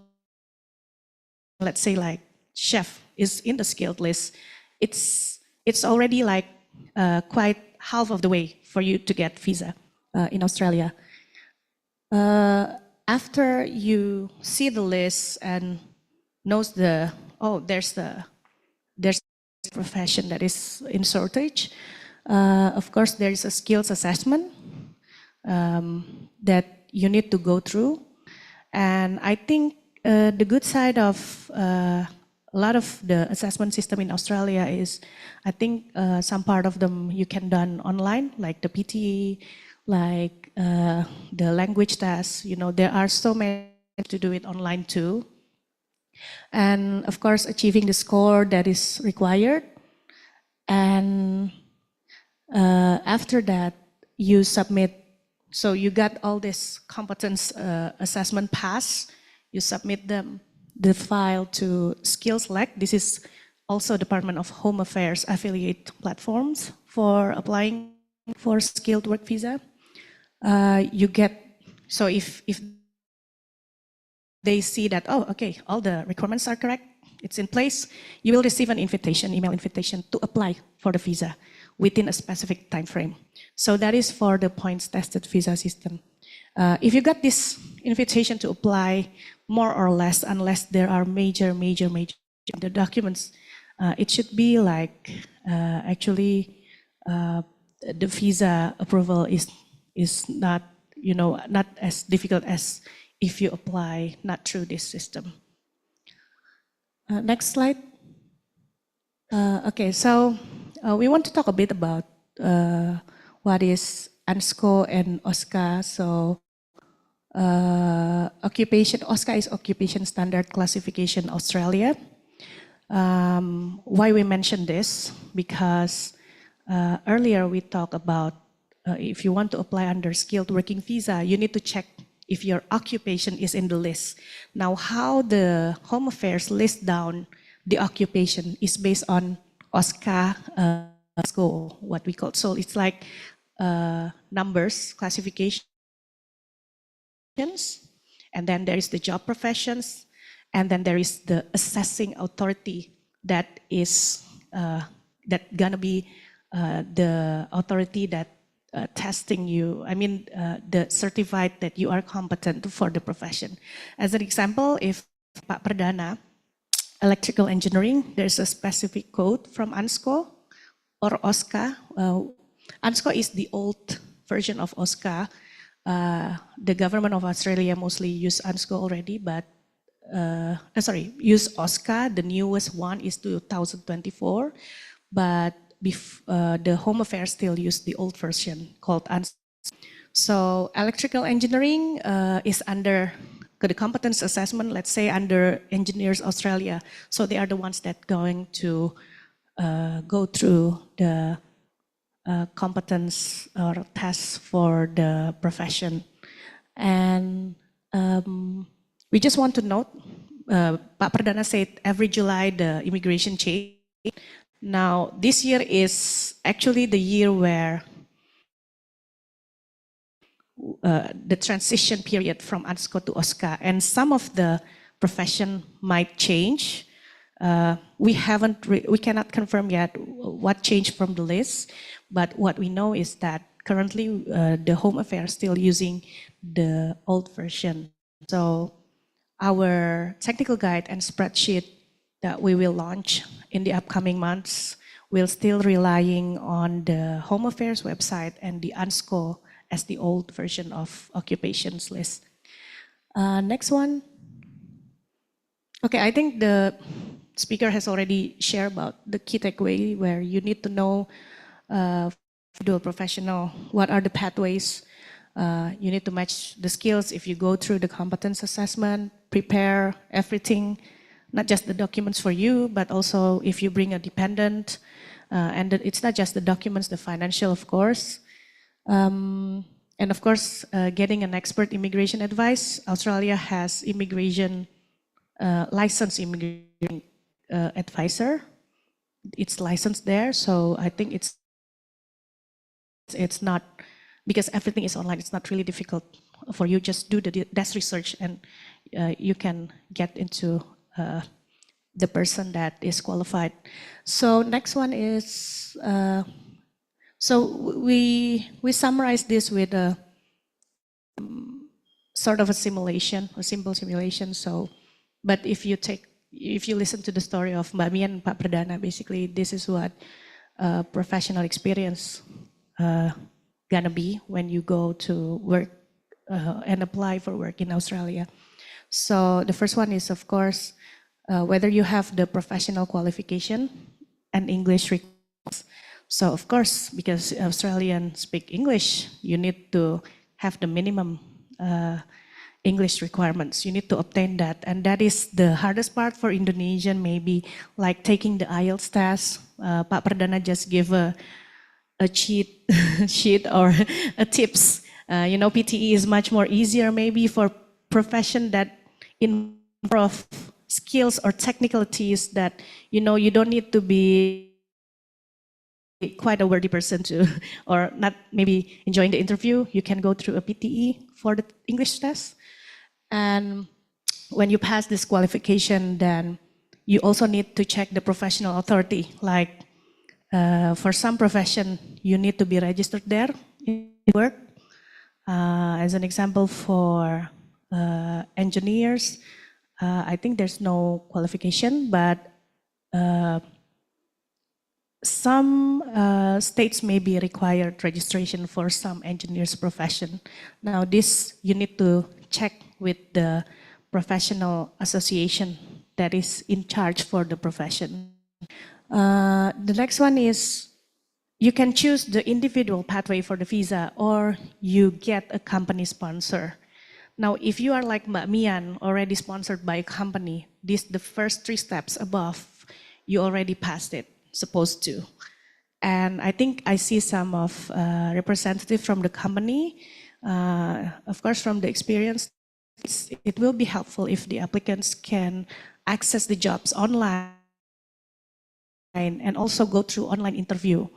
let's say like chef, is in the skilled list, it's already like quite half of the way for you to get visa in Australia. After you see the list and knows there's profession that is in shortage. Of course, there is a skills assessment that you need to go through. And I think the good side of a lot of the assessment system in Australia is, I think some part of them you can done online, like the PT, like the language test. There are so many to do it online too. And of course, achieving the score that is required. And after that, you submit. So you got all this competence assessment pass. You submit the file to SkillsLec. This is also Department of Home Affairs affiliate platforms for applying for skilled work visa. You get, so if they see that, okay, all the requirements are correct, it's in place, you will receive an invitation, email invitation to apply for the visa within a specific time frame. So that is for the points-tested visa system. If you got this invitation to apply, more or less, unless there are major the documents, it should be like actually the visa approval is not not as difficult as if you apply not through this system. Next slide. Okay, so we want to talk a bit about what is ANSCO and OSCA. So OSCA is Occupation Standard Classification Australia. Why we mention this? Because earlier we talked about if you want to apply under skilled working visa, you need to check if your occupation is in the list. Now, how the Home Affairs list down the occupation is based on OSCA score, what we call. So it's like numbers, classifications, and then there is the job professions, and then there is the assessing authority that is that gonna be the authority that testing you, the certified that you are competent for the profession. As an example, if Pak Perdana, electrical engineering, there's a specific code from ANSCO or OSCA. ANSCO is the old version of OSCA. The government of Australia mostly use ANSCO already, but use OSCA. The newest one is 2024, but the Home Affairs still use the old version called ANS. So electrical engineering is under the competence assessment, let's say under Engineers Australia. So they are the ones that going to go through the competence or tests for the profession. And we just want to note, Pak Perdana said every July the immigration change. Now this year is actually the year where the transition period from ANSCO to OSCA, and some of the profession might change. We cannot confirm yet what changed from the list, but what we know is that currently the Home Affairs still using the old version. So our technical guide and spreadsheet that we will launch in the upcoming months will still relying on the Home Affairs website and the ANSCO as the old version of occupations list. Next one. Okay, I think the speaker has already shared about the key takeaway where you need to know dual professional, what are the pathways. You need to match the skills if you go through the competence assessment, prepare everything, not just the documents for you, but also if you bring a dependent, and it's not just the documents, the financial, of course. And of course, getting an expert immigration advice. Australia has immigration, licensed immigration advisor. It's licensed there, so I think it's not, because everything is online, it's not really difficult for you. Just do the desk research and you can get into the person that is qualified. So next one is, so we summarize this with a sort of a simulation, a simple simulation. So, but if you listen to the story of Mbak Mi and Pak Perdana, basically this is what professional experience gonna be when you go to work and apply for work in Australia. So the first one is, of course, whether you have the professional qualification and English requirements. So of course, because Australians speak English, you need to have the minimum English requirements. You need to obtain that. And that is the hardest part for Indonesian, maybe like taking the IELTS test. Pak Perdana just give a cheat sheet or a tips. You know, PTE is much more easier maybe for profession that in of skills or technicalities that, you know, you don't need to be quite a worthy person to, or not maybe enjoying the interview. You can go through a PTE for the English test. And when you pass this qualification, then you also need to check the professional authority. Like for some profession, you need to be registered there in work. As an example, for engineers, I think there's no qualification, but some states may be required registration for some engineers profession. Now this, you need to check with the professional association that is in charge for the profession. The next one is, you can choose the individual pathway for the visa, or you get a company sponsor. Now, if you are like Mbak Mian, already sponsored by a company, the first 3 steps above, you already passed it, supposed to. And I think I see some of representatives from the company. Of course, from the experience, it will be helpful if the applicants can access the jobs online and also go through online interview.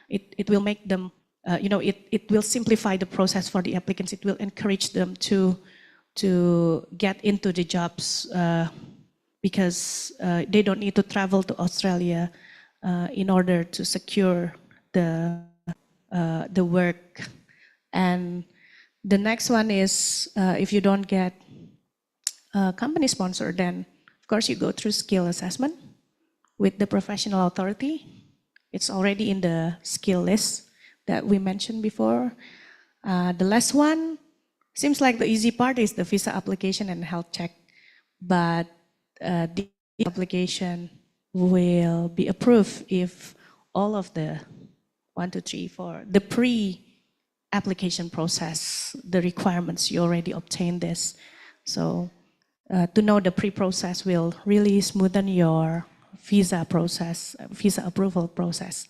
It will make them, you know, it will simplify the process for the applicants. It will encourage them to get into the jobs because they don't need to travel to Australia in order to secure the work. And the next one is, if you don't get a company sponsor, then of course you go through skill assessment with the professional authority. It's already in the skill list that we mentioned before. The last one seems like the easy part is the visa application and health check. but the application will be approved if all of the 1, 2, 3, 4, the pre-application process, the requirements, you already obtained this. So to know the pre-process will really smoothen your visa process, visa approval process.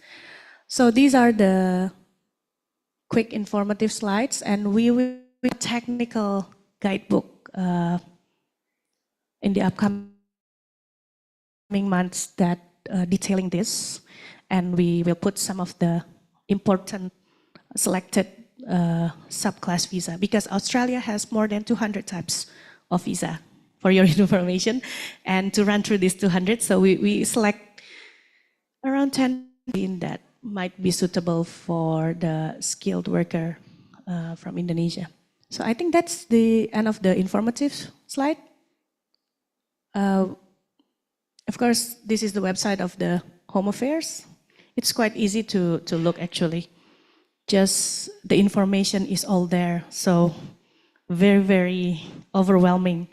So these are the quick informative slides, and we will have a technical guidebook in the upcoming months that detailing this, and we will put some of the important selected subclass visa, because Australia has more than 200 types of visa, for your information. And to run through these 200, so we select around 10 that might be suitable for the skilled worker from Indonesia. So I think that's the end of the informative slide. Of course, this is the website of the Home Affairs. It's quite easy to look, actually. Just the information is all there. So very, very overwhelming.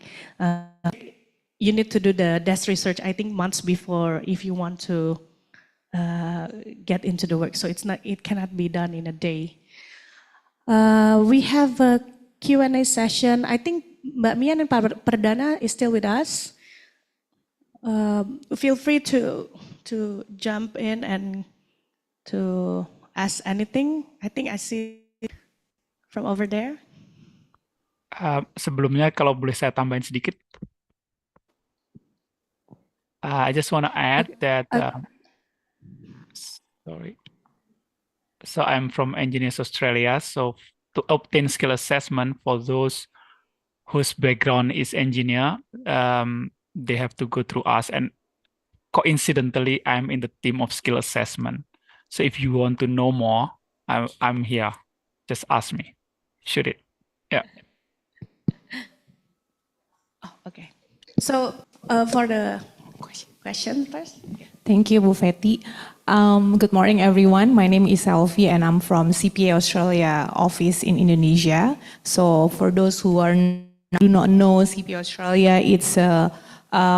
You need to do the desk research, I think, months before if you want to get into the work. So it cannot be done in a day. We have a Q&A session. I think Mbak Mian and Pak Perdana is still with us. Feel free to jump in and to ask anything. I think I see from over there. Sebelumnya kalau boleh saya tambahin sedikit, I just want to add that sorry. So I'm from Engineers Australia. So to obtain skill assessment for those whose background is engineer, they have to go through us. And coincidentally, I'm in the team of skill assessment. So if you want to know more, I'm here. Just ask me. Shoot it. Yeah. Oh, okay. So for the question first. Thank you, Bu Feti. Good morning, everyone. My name is Selvi, and I'm from CPA Australia office in Indonesia. So for those who do not know CPA Australia, it's a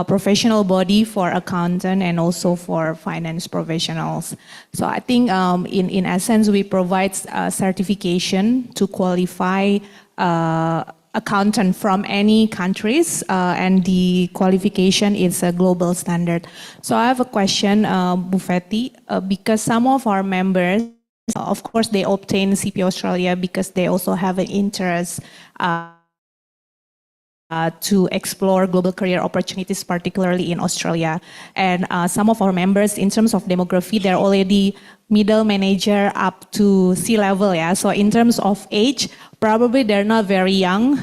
professional body for accountant and also for finance professionals. So I think in essence, we provide certification to qualify accountant from any countries, and the qualification is a global standard. So I have a question, Bu Feti, because some of our members, of course, they obtain CPA Australia because they also have an interest to explore global career opportunities, particularly in Australia. And some of our members, in terms of demography, they're already middle manager up to C-level, yeah? So in terms of age, probably they're not very young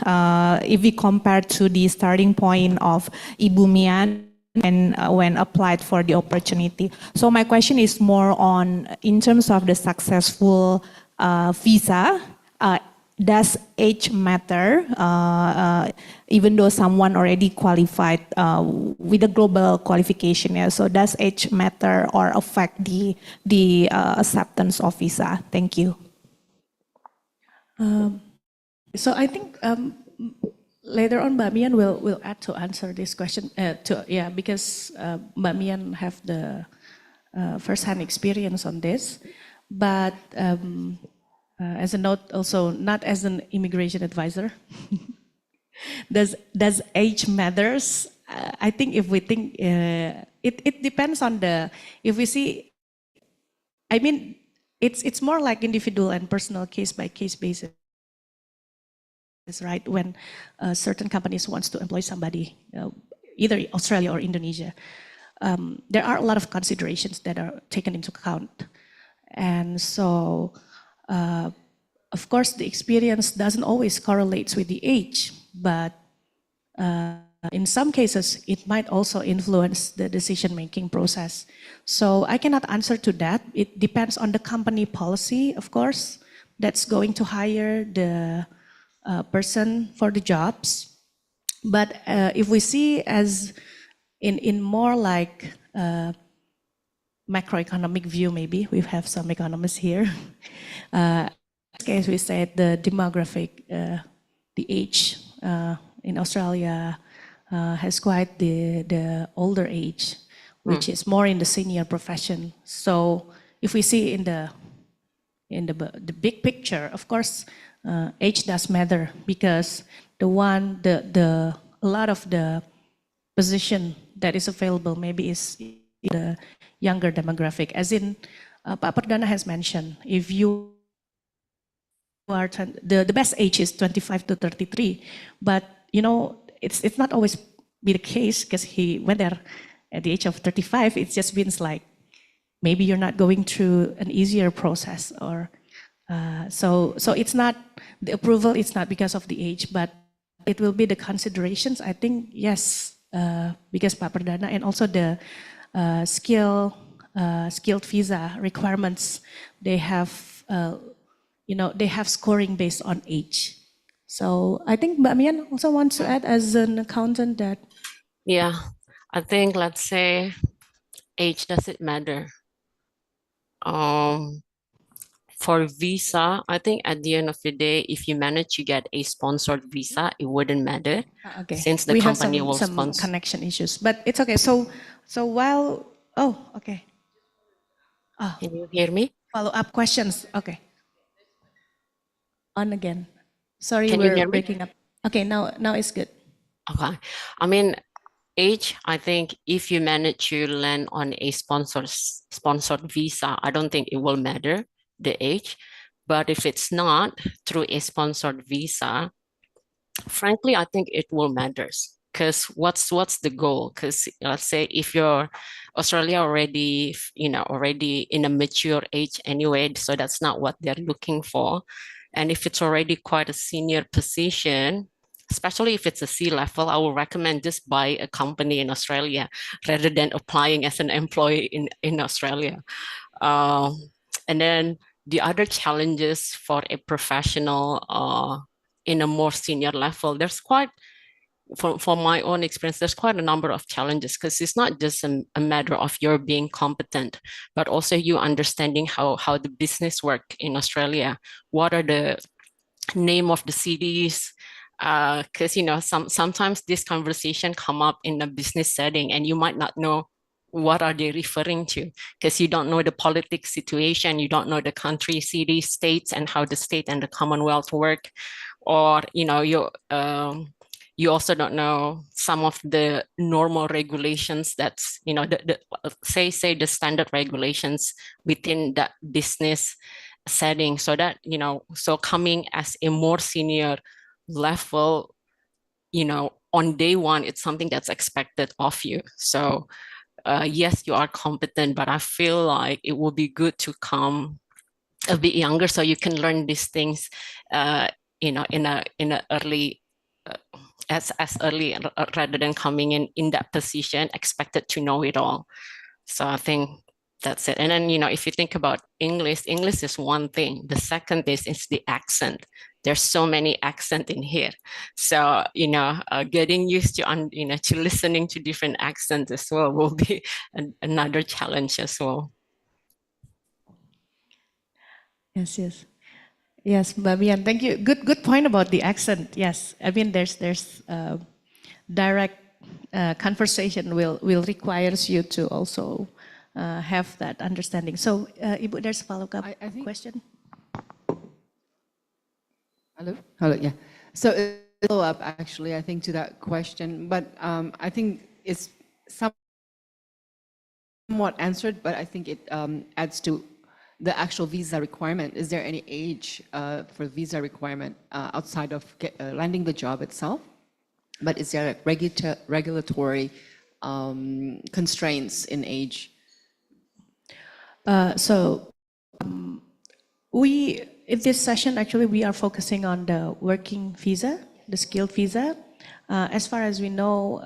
if we compare to the starting point of Ibu Mian and when applied for the opportunity. So my question is more on, in terms of the successful visa, does age matter, even though someone already qualified with a global qualification? Yeah? So does age matter or affect the acceptance of visa? Thank you. So I think later on Mbak Mian will add to answer this question. Because Mbak Mian have the first-hand experience on this, but as a note, also not as an immigration advisor. Does age matters? I think if we think it depends on if we see. I mean, it's more like individual and personal case by case basis. Right, when certain companies wants to employ somebody, either Australia or Indonesia, there are a lot of considerations that are taken into account, and so of course the experience doesn't always correlate with the age, but in some cases it might also influence the decision-making process. So I cannot answer to that. It depends on the company policy, of course, that's going to hire the person for the jobs. But if we see as in more like macroeconomic view, maybe we have some economists here. In this case, we said the demographic, the age in Australia has quite the older age, which is more in the senior profession. So if we see in the big picture, of course, age does matter, because a lot of the position that is available maybe is the younger demographic. As in, Pak Perdana has mentioned, if you are the best age is 25 to 33, but you know it's not always be the case, because he went there at the age of 35. It just means like maybe you're not going through an easier process, or so it's not the approval. It's not because of the age, but it will be the considerations. I think yes, because Pak Perdana and also the skilled visa requirements, they have they have scoring based on age. So I think Mbak Mian also wants to add as an accountant that. Yeah, I think, let's say, age doesn't matter. For visa, I think at the end of the day, if you manage to get a sponsored visa, it wouldn't matter, since the we company have will some sponsor. connection issues, but it's okay. So while okay. Can you hear me? Follow-up questions. Okay. On again. Sorry, Can you we're hear me? breaking up. Okay, now it's good. Okay. I mean, age, I think if you manage to land on a sponsored visa, I don't think it will matter, the age. But if it's not through a sponsored visa, frankly, I think it will matters. Because what's the goal? Because let's say if you're Australia already in a mature age anyway, so that's not what they're looking for. And if it's already quite a senior position, especially if it's a C-level, I would recommend just buy a company in Australia rather than applying as an employee in Australia. And then the other challenges for a professional in a more senior level, there's quite, from my own experience, there's quite a number of challenges, because it's not just a matter of your being competent, but also you understanding how the business work in Australia. What are the name of the cities? Because sometimes this conversation come up in a business setting, and you might not know what are they referring to, because you don't know the politics situation, you don't know the country, city, states, and how the state and the Commonwealth work, or you also don't know some of the normal regulations that's the say the standard regulations within that business setting. So that so coming as a more senior level, on day one, it's something that's expected of you. So yes, you are competent, but I feel like it would be good to come a bit younger, so you can learn these things in a early as early, rather than coming in that position expected to know it all. So I think that's it. And then if you think about English is one thing. The second is the accent. There's so many accents in here, so getting used to to listening to different accents as well will be another challenge as well. Yes, Mbak Mian, thank you. Good point about the accent. Yes, I mean there's direct conversation will requires you to also have that understanding. So, Ibu, there's a follow-up question. Hello, yeah. So a follow-up, actually, I think, to that question, but I think it's somewhat answered, but I think it adds to the actual visa requirement. Is there any age for visa requirement outside of landing the job itself? But is there regulatory constraints in age? In this session, actually, we are focusing on the working visa, the skilled visa. As far as we know,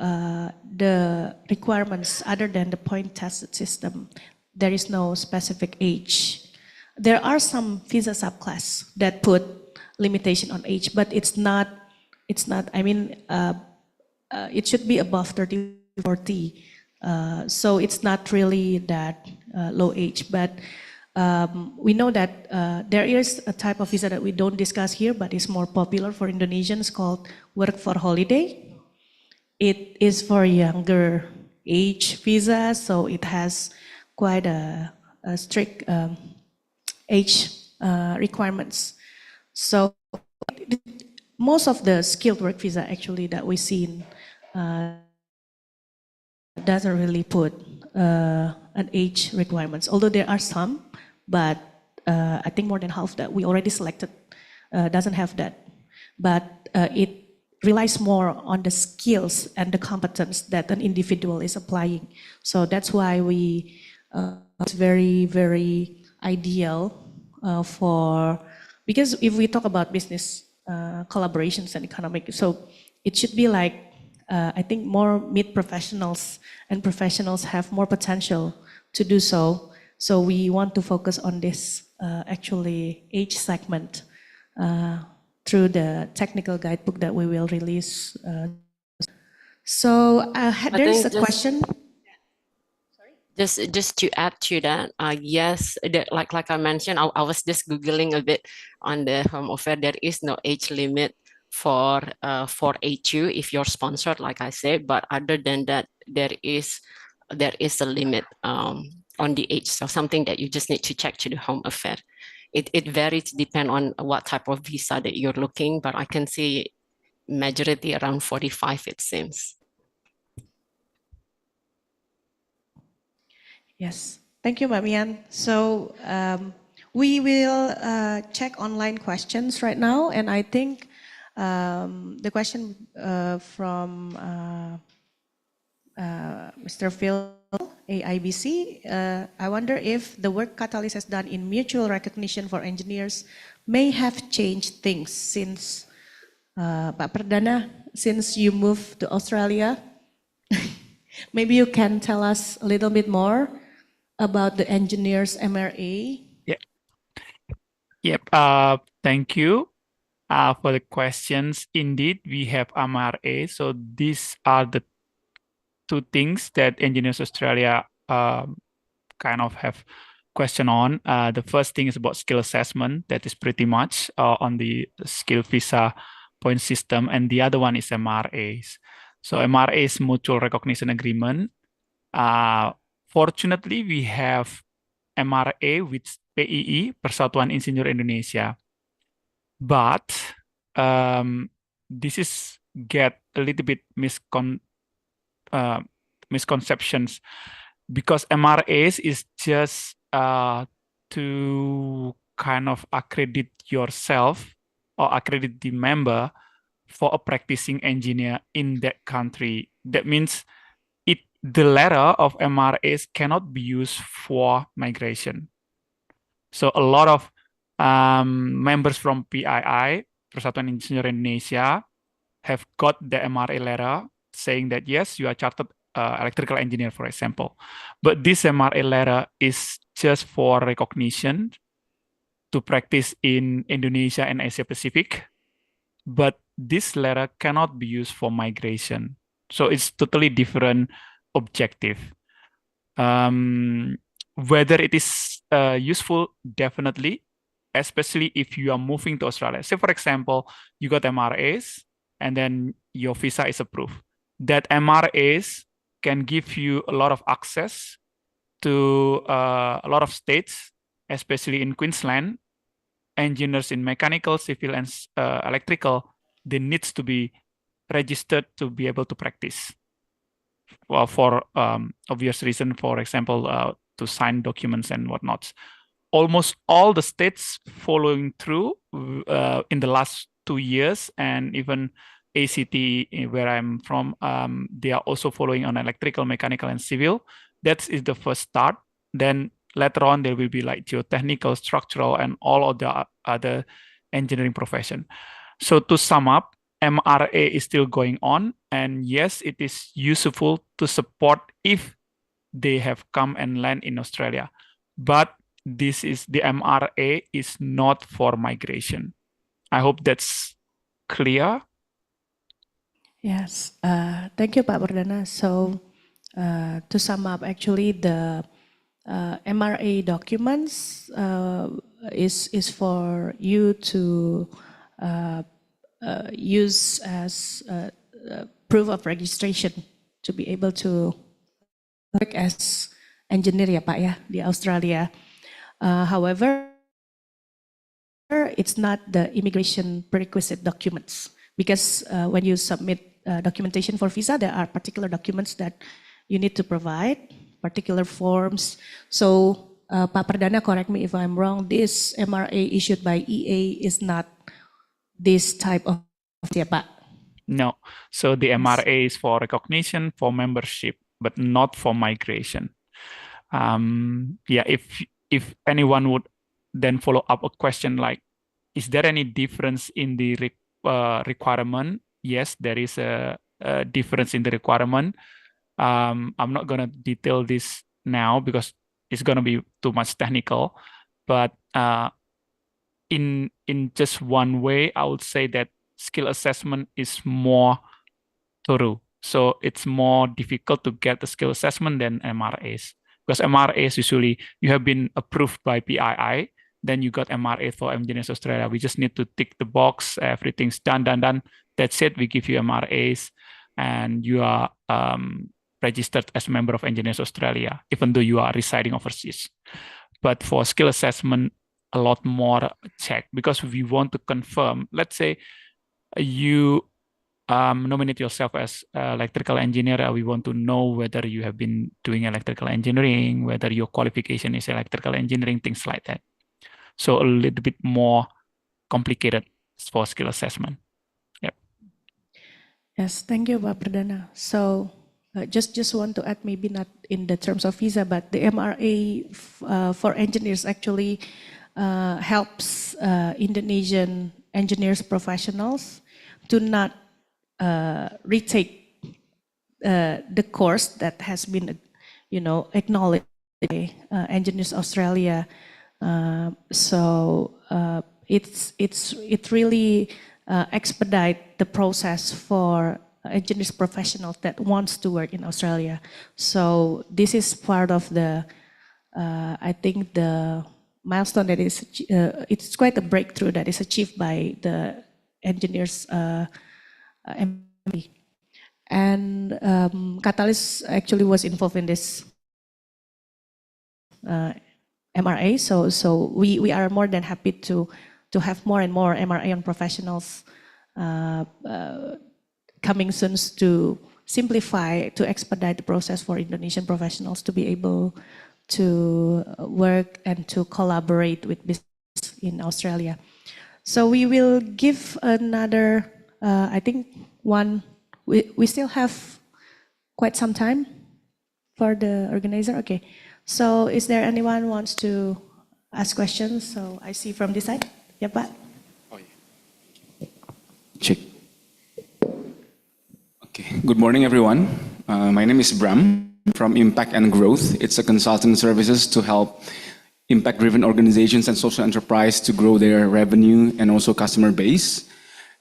the requirements other than the point test system, there is no specific age. There are some visa subclass that put limitation on age, but it's not, I mean, it should be above 30, 40. So it's not really that low age, but we know that there is a type of visa that we don't discuss here, but it's more popular for Indonesians, called work for holiday. it is for younger age visa, so it has quite a strict age requirements. So most of the skilled work visa actually that we see doesn't really put an age requirements, although there are some, but I think more than half that we already selected doesn't have that. But it relies more on the skills and the competence that an individual is applying. So that's why it's very, very ideal because if we talk about business collaborations and economic, so it should be like, I think more mid-professionals and professionals have more potential to do so. So we want to focus on this actually age segment through the technical guidebook that we will release. So there's a question. Just to add to that, yes, like I mentioned, I was just Googling a bit on the home offer. There is no age limit for A2 if you're sponsored, like I said, but other than that, there is a limit on the age. So something that you just need to check to the home affair. It varies depend on what type of visa that you're looking, but I can see majority around 45, it seems. Yes, thank you, Mbak Mian. So we will check online questions right now, and I think the question from Mr. Phil, IABC, I wonder if the work Katalis has done in mutual recognition for engineers may have changed things since, Pak Perdana, since you moved to Australia. Maybe you can tell us a little bit more about the engineers MRA. Yep. Thank you for the questions. Indeed, we have MRA. So these are the two things that Engineers Australia kind of have question on. The first thing is about skill assessment. That is pretty much on the skill visa point system. And the other one is MRAs. So MRA is Mutual Recognition Agreement. Fortunately, we have MRA with PII, Persatuan Insinyur Indonesia. But this is get a little bit misconceptions because MRAs is just to kind of accredit yourself or accredit the member for a practicing engineer in that country. That means the letter of MRAs cannot be used for migration. So a lot of members from PII, Persatuan Insinyur Indonesia, have got the MRA letter saying that, yes, you are chartered electrical engineer, for example. But this MRA letter is just for recognition to practice in Indonesia and Asia Pacific. But this letter cannot be used for migration. So it's totally different objective. Whether it is useful, definitely, especially if you are moving to Australia. Say, for example, you got MRAs and then your visa is approved. That MRAs can give you a lot of access to a lot of states, especially in Queensland. Engineers in mechanical, civil, and electrical, they need to be registered to be able to practice. Well, for obvious reason, for example, to sign documents and whatnot. Almost all the states following through in the last 2 years, and even ACT, where I'm from, they are also following on electrical, mechanical, and civil. That is the first start. Then later on, there will be like geotechnical, structural, and all of the other engineering profession. So to sum up, MRA is still going on, and yes, it is useful to support if they have come and land in Australia. But the MRA is not for migration. I hope that's clear. Yes, thank you, Pak Perdana. So to sum up, actually, the MRA documents is for you to use as proof of registration to be able to work as engineer ya Pak ya di Australia. However, it's not the immigration prerequisite documents because when you submit documentation for visa, there are particular documents that you need to provide, particular forms. So Pak Perdana, correct me if I'm wrong, this MRA issued by EA is not this type of ya Pak? No. So the MRA is for recognition, for membership, but not for migration. Yeah, if anyone would then follow up a question like, is there any difference in the requirement? Yes, there is a difference in the requirement. I'm not gonna detail this now because it's gonna be too much technical, but in just one way, I would say that skill assessment is more thorough. So it's more difficult to get the skill assessment than MRAs. Because MRAs usually you have been approved by PII, then you got MRA for Engineers Australia. We just need to tick the box, everything's done. That's it. We give you MRAs, and you are registered as a member of Engineers Australia, even though you are residing overseas. But for skill assessment, a lot more check because we want to confirm. Let's say you nominate yourself as electrical engineer. We want to know whether you have been doing electrical engineering, whether your qualification is electrical engineering, things like that. So a little bit more complicated for skill assessment. Yep. Yes, thank you, Pak Perdana. So just want to add, maybe not in the terms of visa, but the MRA for engineers actually helps Indonesian engineers professionals to not retake the course that has been, acknowledged by Engineers Australia. So it really expedite the process for engineers professionals that wants to work in Australia. So this is part of the, I think the milestone that is, it's quite a breakthrough that is achieved by the engineers and Katalis actually was involved in this MRA. So we are more than happy to have more and more MRA on professionals coming soon to simplify, to expedite the process for Indonesian professionals to be able to work and to collaborate with business in Australia. So we will give another, I think we still have quite some time for the organizer. Okay, so is there anyone who wants to ask questions? So I see from this side. Yeah, Pak. Oh, yeah. Check. Okay, good morning everyone. My name is Bram from Impact and Growth. It's a consulting services to help impact-driven organizations and social enterprise to grow their revenue and also customer base.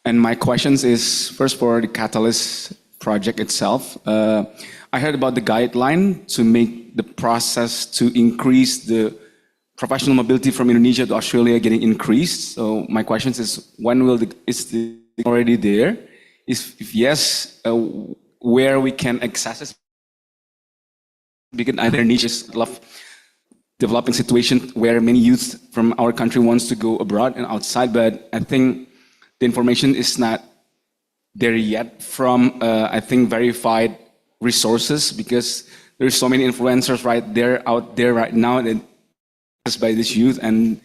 And my questions is, first for the Katalis project itself. I heard about the guideline to make the process to increase the professional mobility from Indonesia to Australia getting increased. So my question is, when will is the already there? If yes, where we can access it? Because either niches developing situation where many youth from our country wants to go abroad and outside, but I think the information is not there yet from, I think, verified resources, because there's so many influencers out there right now that by this youth, and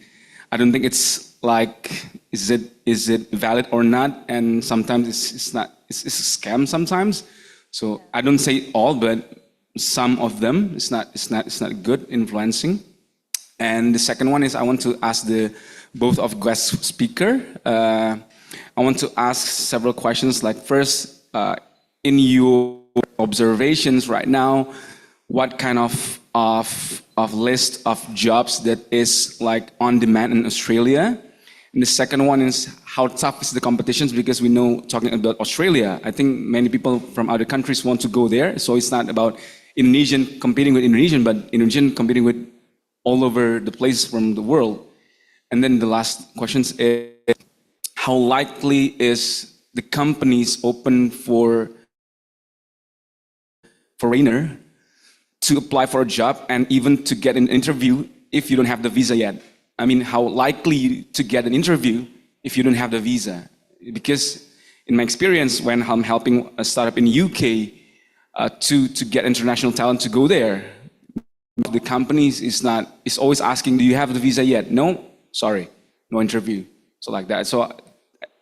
I don't think it's like, is it valid or not? And sometimes it's not, it's a scam sometimes. So I don't say all, but some of them, it's not good influencing. And the second one is, I want to ask both of guest speaker. I want to ask several questions. Like first, in your observations right now, what kind of list of jobs that is like on demand in Australia? And the second one is, how tough is the competitions? Because we know, talking about Australia, I think many people from other countries want to go there. So it's not about Indonesian competing with Indonesian, but Indonesian competing with all over the place from the world. And then the last question is, how likely is the companies open for foreigner to apply for a job and even to get an interview if you don't have the visa yet? I mean, how likely to get an interview if you don't have the visa? Because in my experience, when I'm helping a startup in UK to get international talent to go there, the companies is always asking, do you have the visa yet? No, sorry, no interview. So like that. So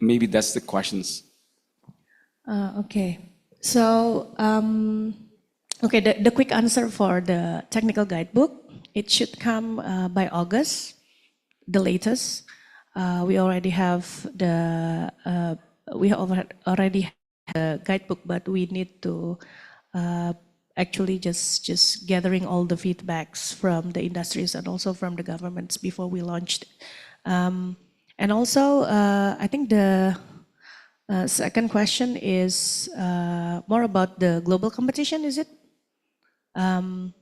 maybe that's the questions. Okay. So, okay, the quick answer for the technical guidebook, it should come by August, the latest. We already have the guidebook, but we need to actually just gathering all the feedbacks from the industries and also from the governments before we launched. And also, I think the second question is more about the global competition, is it? I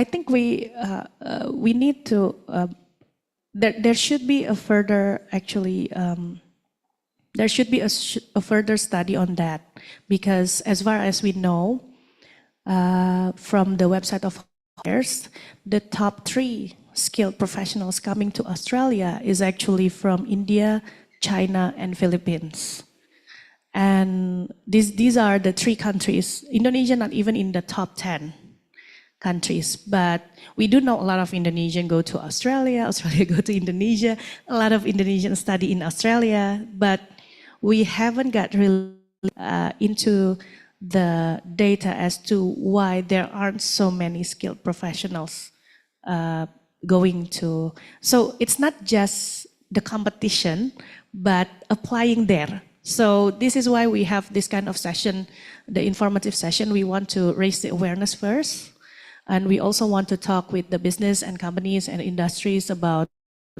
think we need to, there should be a further, actually, there should be a further study on that, because as far as we know, from the website of Hires, the top 3 skilled professionals coming to Australia is actually from India, China, and Philippines. And these are the 3 countries. Indonesia not even in the top 10 countries, but we do know a lot of Indonesian go to Australia, Australia go to Indonesia, a lot of Indonesian study in Australia, but we haven't got really into the data as to why there aren't so many skilled professionals going to. So it's not just the competition, but applying there. So this is why we have this kind of session, the informative session. We want to raise the awareness first. And we also want to talk with the business and companies and industries about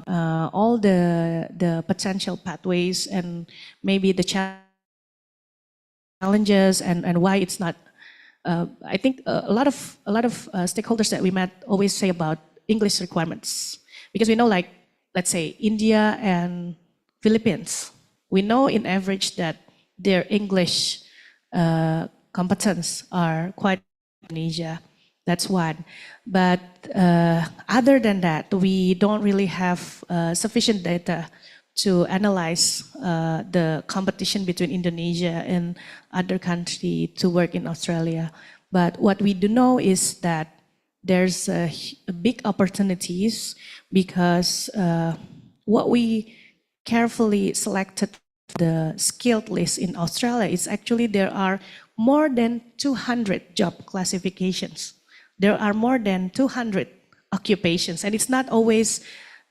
all the potential pathways and maybe the challenges and why it's not. I think a lot of stakeholders that we met always say about English requirements, because we know, like, let's say India and Philippines, we know in average that their English competence are quite Indonesia. That's one. But other than that, we don't really have sufficient data to analyze the competition between Indonesia and other countries to work in Australia. But what we do know is that there's big opportunities, because what we carefully selected the skilled list in Australia is actually there are more than 200 job classifications. There are more than 200 occupations, and it's not always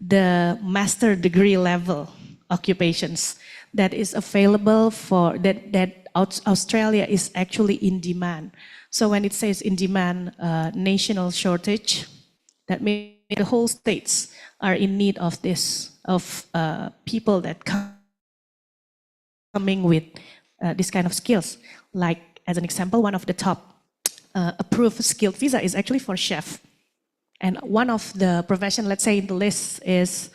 the master degree level occupations that is available for that Australia is actually in demand. So when it says in demand, national shortage, that means the whole states are in need of this, of people that coming with this kind of skills. Like, as an example, one of the top approved skilled visa is actually for chef. And one of the profession, let's say in the list, is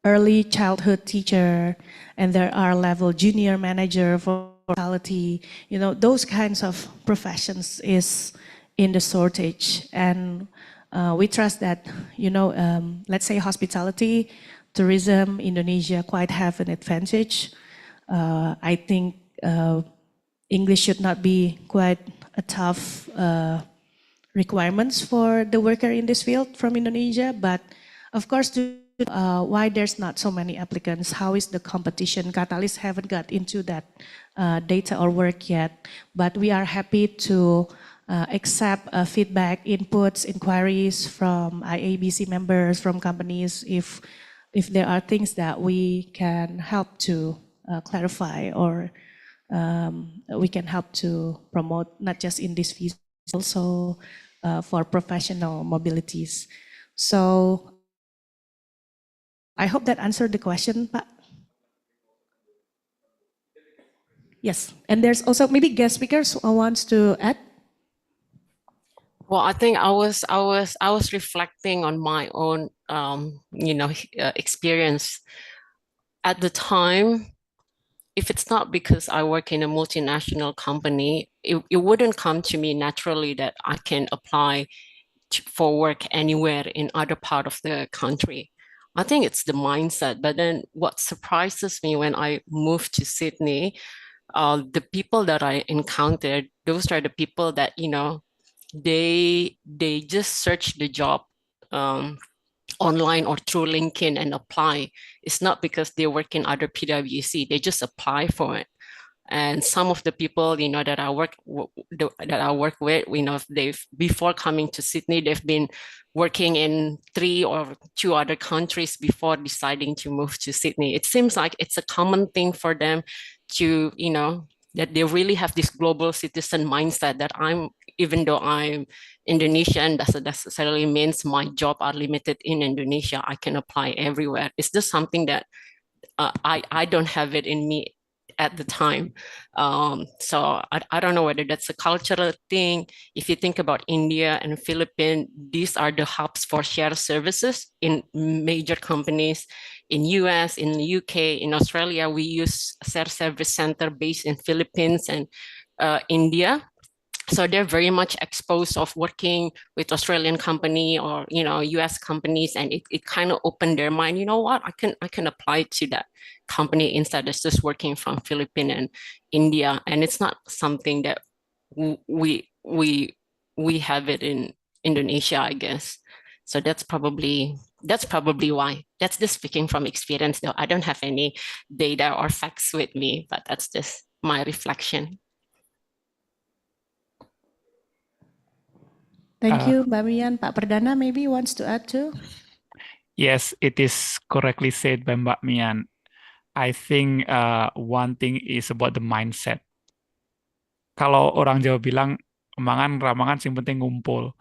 early childhood teacher, and there are level junior manager for hospitality. You know, those kinds of professions is in the shortage. And we trust that, you know, let's say hospitality, tourism, Indonesia quite have an advantage. I think English should not be quite a tough requirements for the worker in this field from Indonesia, but of course, why there's not so many applicants, how is the competition? Katalis haven't got into that data or work yet, but we are happy to accept feedback, inputs, inquiries from IABC members, from companies, if there are things that we can help to clarify, or we can help to promote, not just in this visa, also for professional mobilities. So I hope that answered the question, Pak. Yes, and there's also maybe guest speakers who wants to add. Well, I think I was reflecting on my own, experience at the time. If it's not because I work in a multinational company, it wouldn't come to me naturally that I can apply for work anywhere in other part of the country. I think it's the mindset. But then what surprises me when I moved to Sydney, the people that I encountered, those are the people that, they just search the job um, online or through LinkedIn and apply. It's not because they work in other PwC, they just apply for it. And some of the people, that I work with, they've before coming to Sydney, they've been working in 3 or 2 other countries before deciding to move to Sydney. It seems like it's a common thing for them to, that they really have this global citizen mindset that even though I'm Indonesian, doesn't necessarily means my job are limited in Indonesia. I can apply everywhere. It's just something that I don't have it in me at the time. So I don't know whether that's a cultural thing. If you think about India and Philippines, these are the hubs for shared services in major companies. In US, in the UK, in Australia, we use a shared service center based in Philippines and India. So they're very much exposed of working with Australian company or US companies, and it kind of opened their mind. You know what, I can apply to that company instead of just working from Philippines and India. And it's not something that we have it in Indonesia, I guess. So that's probably why. That's just speaking from experience, though. I don't have any data or facts with me, but that's just my reflection. Thank you, Mbak Mian. Pak Perdana maybe wants to add too. Yes, it is correctly said by Mbak Mian. I think one thing is about the mindset. Kalau orang Jawa bilang mangan ramangan sing penting ngumpul.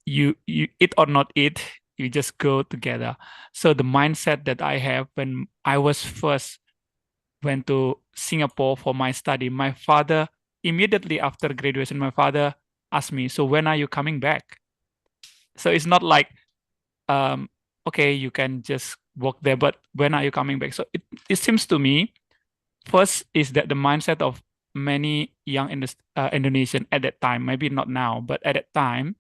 You eat or not eat, you just go together. So the mindset that I have when I was first went to Singapore for my study, my father immediately after graduation, my father asked me, "So when are you coming back?" So it's not like okay, you can just work there, but when are you coming back? So it seems to me, first is that the mindset of many young Indonesian at that time, maybe not now, but at that time,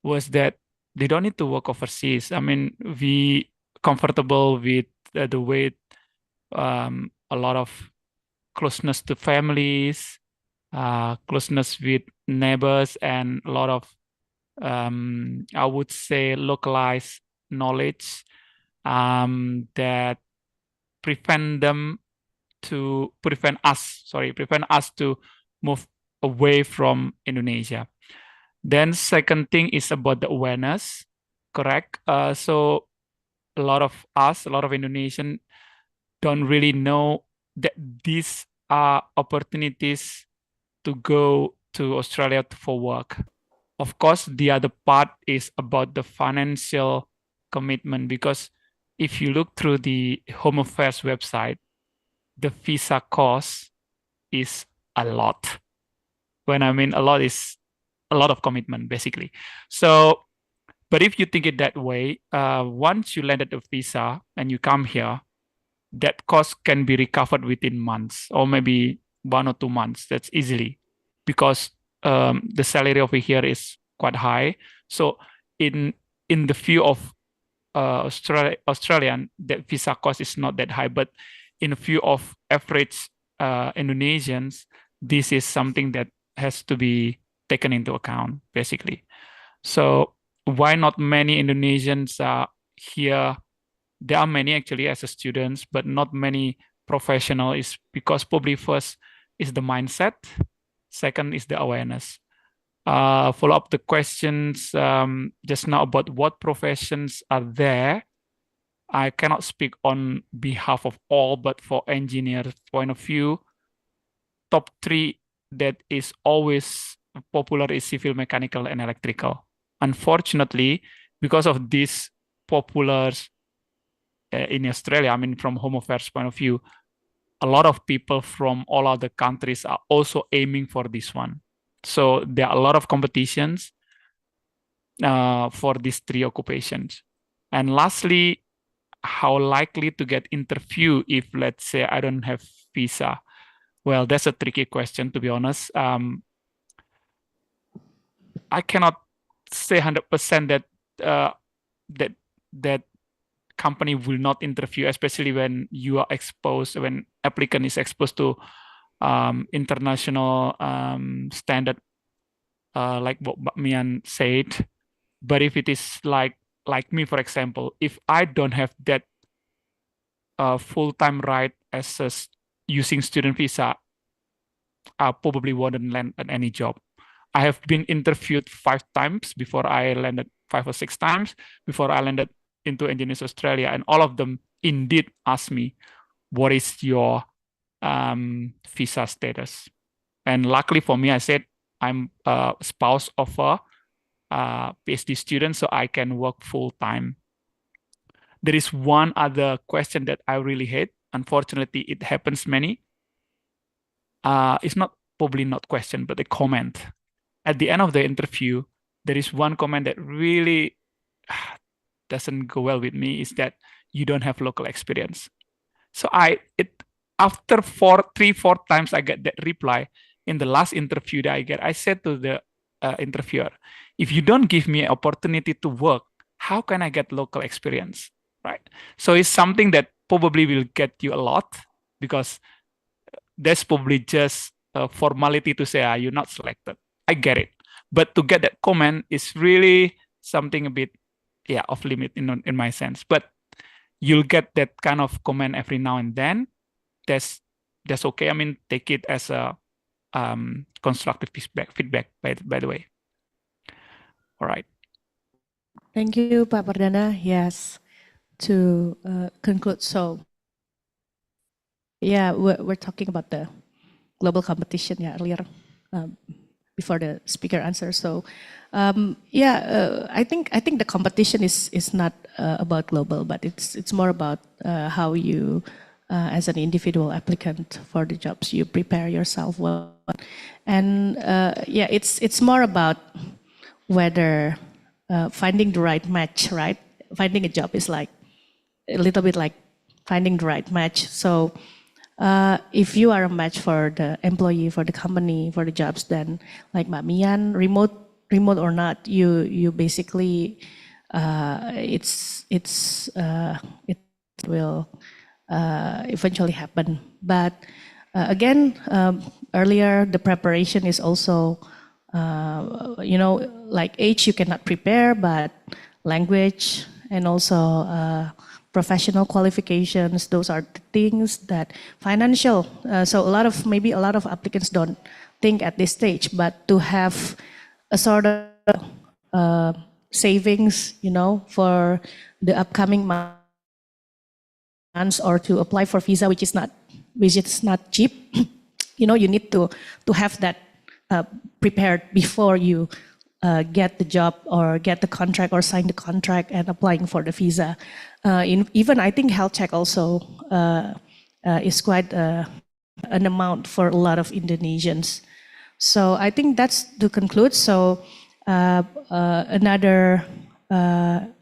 was that they don't need to work overseas. I mean, we comfortable with the way a lot of closeness to families, closeness with neighbors, and a lot of I would say localized knowledge that prevent us to move away from Indonesia. Then second thing is about the awareness, correct? So a lot of Indonesian don't really know that these are opportunities to go to Australia for work. Of course, the other part is about the financial commitment, because if you look through the Home Affairs website, the visa cost is a lot. When I mean a lot, is a lot of commitment, basically. So, but if you think it that way, once you landed a visa and you come here, that cost can be recovered within months or maybe 1 or 2 months. That's easily, because the salary over here is quite high. So in the view of Australian, that visa cost is not that high, but in view of average Indonesians, this is something that has to be taken into account, basically. So why not many Indonesians are here? There are many actually as a students, but not many professional, is because probably first is the mindset, second is the awareness. Follow up the questions just now about what professions are there. I cannot speak on behalf of all, but for engineers' point of view, top 3 that is always popular is civil, mechanical, and electrical. Unfortunately, because of this popular in Australia, I mean, from Home Affairs point of view, a lot of people from all other countries are also aiming for this one. So there are a lot of competitions. for these three occupations. And lastly, how likely to get interview if, let's say, I don't have visa? Well, that's a tricky question, to be honest. I cannot say 100% that that company will not interview, especially when you are exposed, when applicant is exposed to international standard, like what Mian said. But if it is like me, for example, if I don't have that full-time right as using student visa, I probably wouldn't land at any job. I have been interviewed 5 times before I landed, 5 or 6 times before I landed into Indonesia, Australia, and all of them indeed asked me, "What is your visa status?" And luckily for me, I said I'm a spouse of a PhD student, so I can work full time. There is one other question that I really hate. Unfortunately, it happens many. It's not probably not question, but a comment. At the end of the interview, there is one comment that really doesn't go well with me, is that you don't have local experience. So after 3-4 times I get that reply. In the last interview that I get, I said to the interviewer, if you don't give me an opportunity to work, how can I get local experience, right? So it's something that probably will get you a lot, because that's probably just a formality to say, you're not selected. I get it. But to get that comment is really something a bit, off limit in my sense. But you'll get that kind of comment every now and then. That's okay. I mean, take it as a constructive feedback, by the way. All right. Thank you, Pak Perdana. Yes, to conclude, so we're talking about the global competition earlier, before the speaker answers. So I think the competition is not about global, but it's more about how you, as an individual applicant for the jobs, you prepare yourself well. And it's more about whether finding the right match, right? Finding a job is like a little bit like finding the right match. So if you are a match for the employee, for the company, for the jobs, then like Mbak Mian, remote or not, you basically it will eventually happen. But again, earlier the preparation is also like age you cannot prepare, but language and also professional qualifications, those are the things that financial. So a lot of applicants don't think at this stage, but to have a sort of savings, for the upcoming months, or to apply for visa, which is not cheap. You need to have that prepared before you get the job or get the contract or sign the contract and applying for the visa. Even I think health check also is quite an amount for a lot of Indonesians. So I think that's to conclude. So another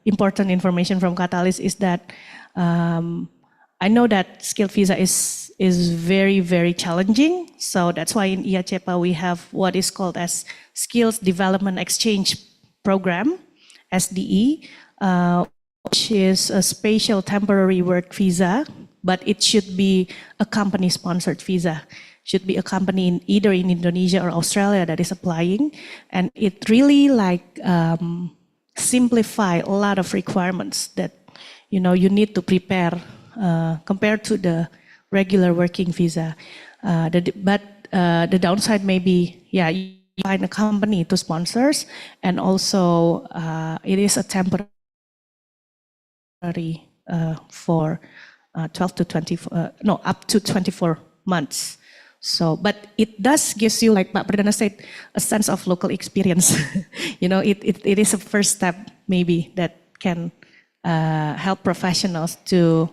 important information from Katalis is that I know that skilled visa is very, very challenging. So that's why in IA-CEPA we have what is called as Skills Development Exchange Program, SDE, which is a special temporary work visa, but it should be a company-sponsored visa. Should be a company either in Indonesia or Australia that is applying, and it really simplify a lot of requirements that you need to prepare compared to the regular working visa. But the downside may be, you find a company to sponsors, and also it is a temporary for 12 to 24, up to 24 months. So, but it does gives you, like Pak Perdana said, a sense of local experience. It is a first step maybe that can help professionals to,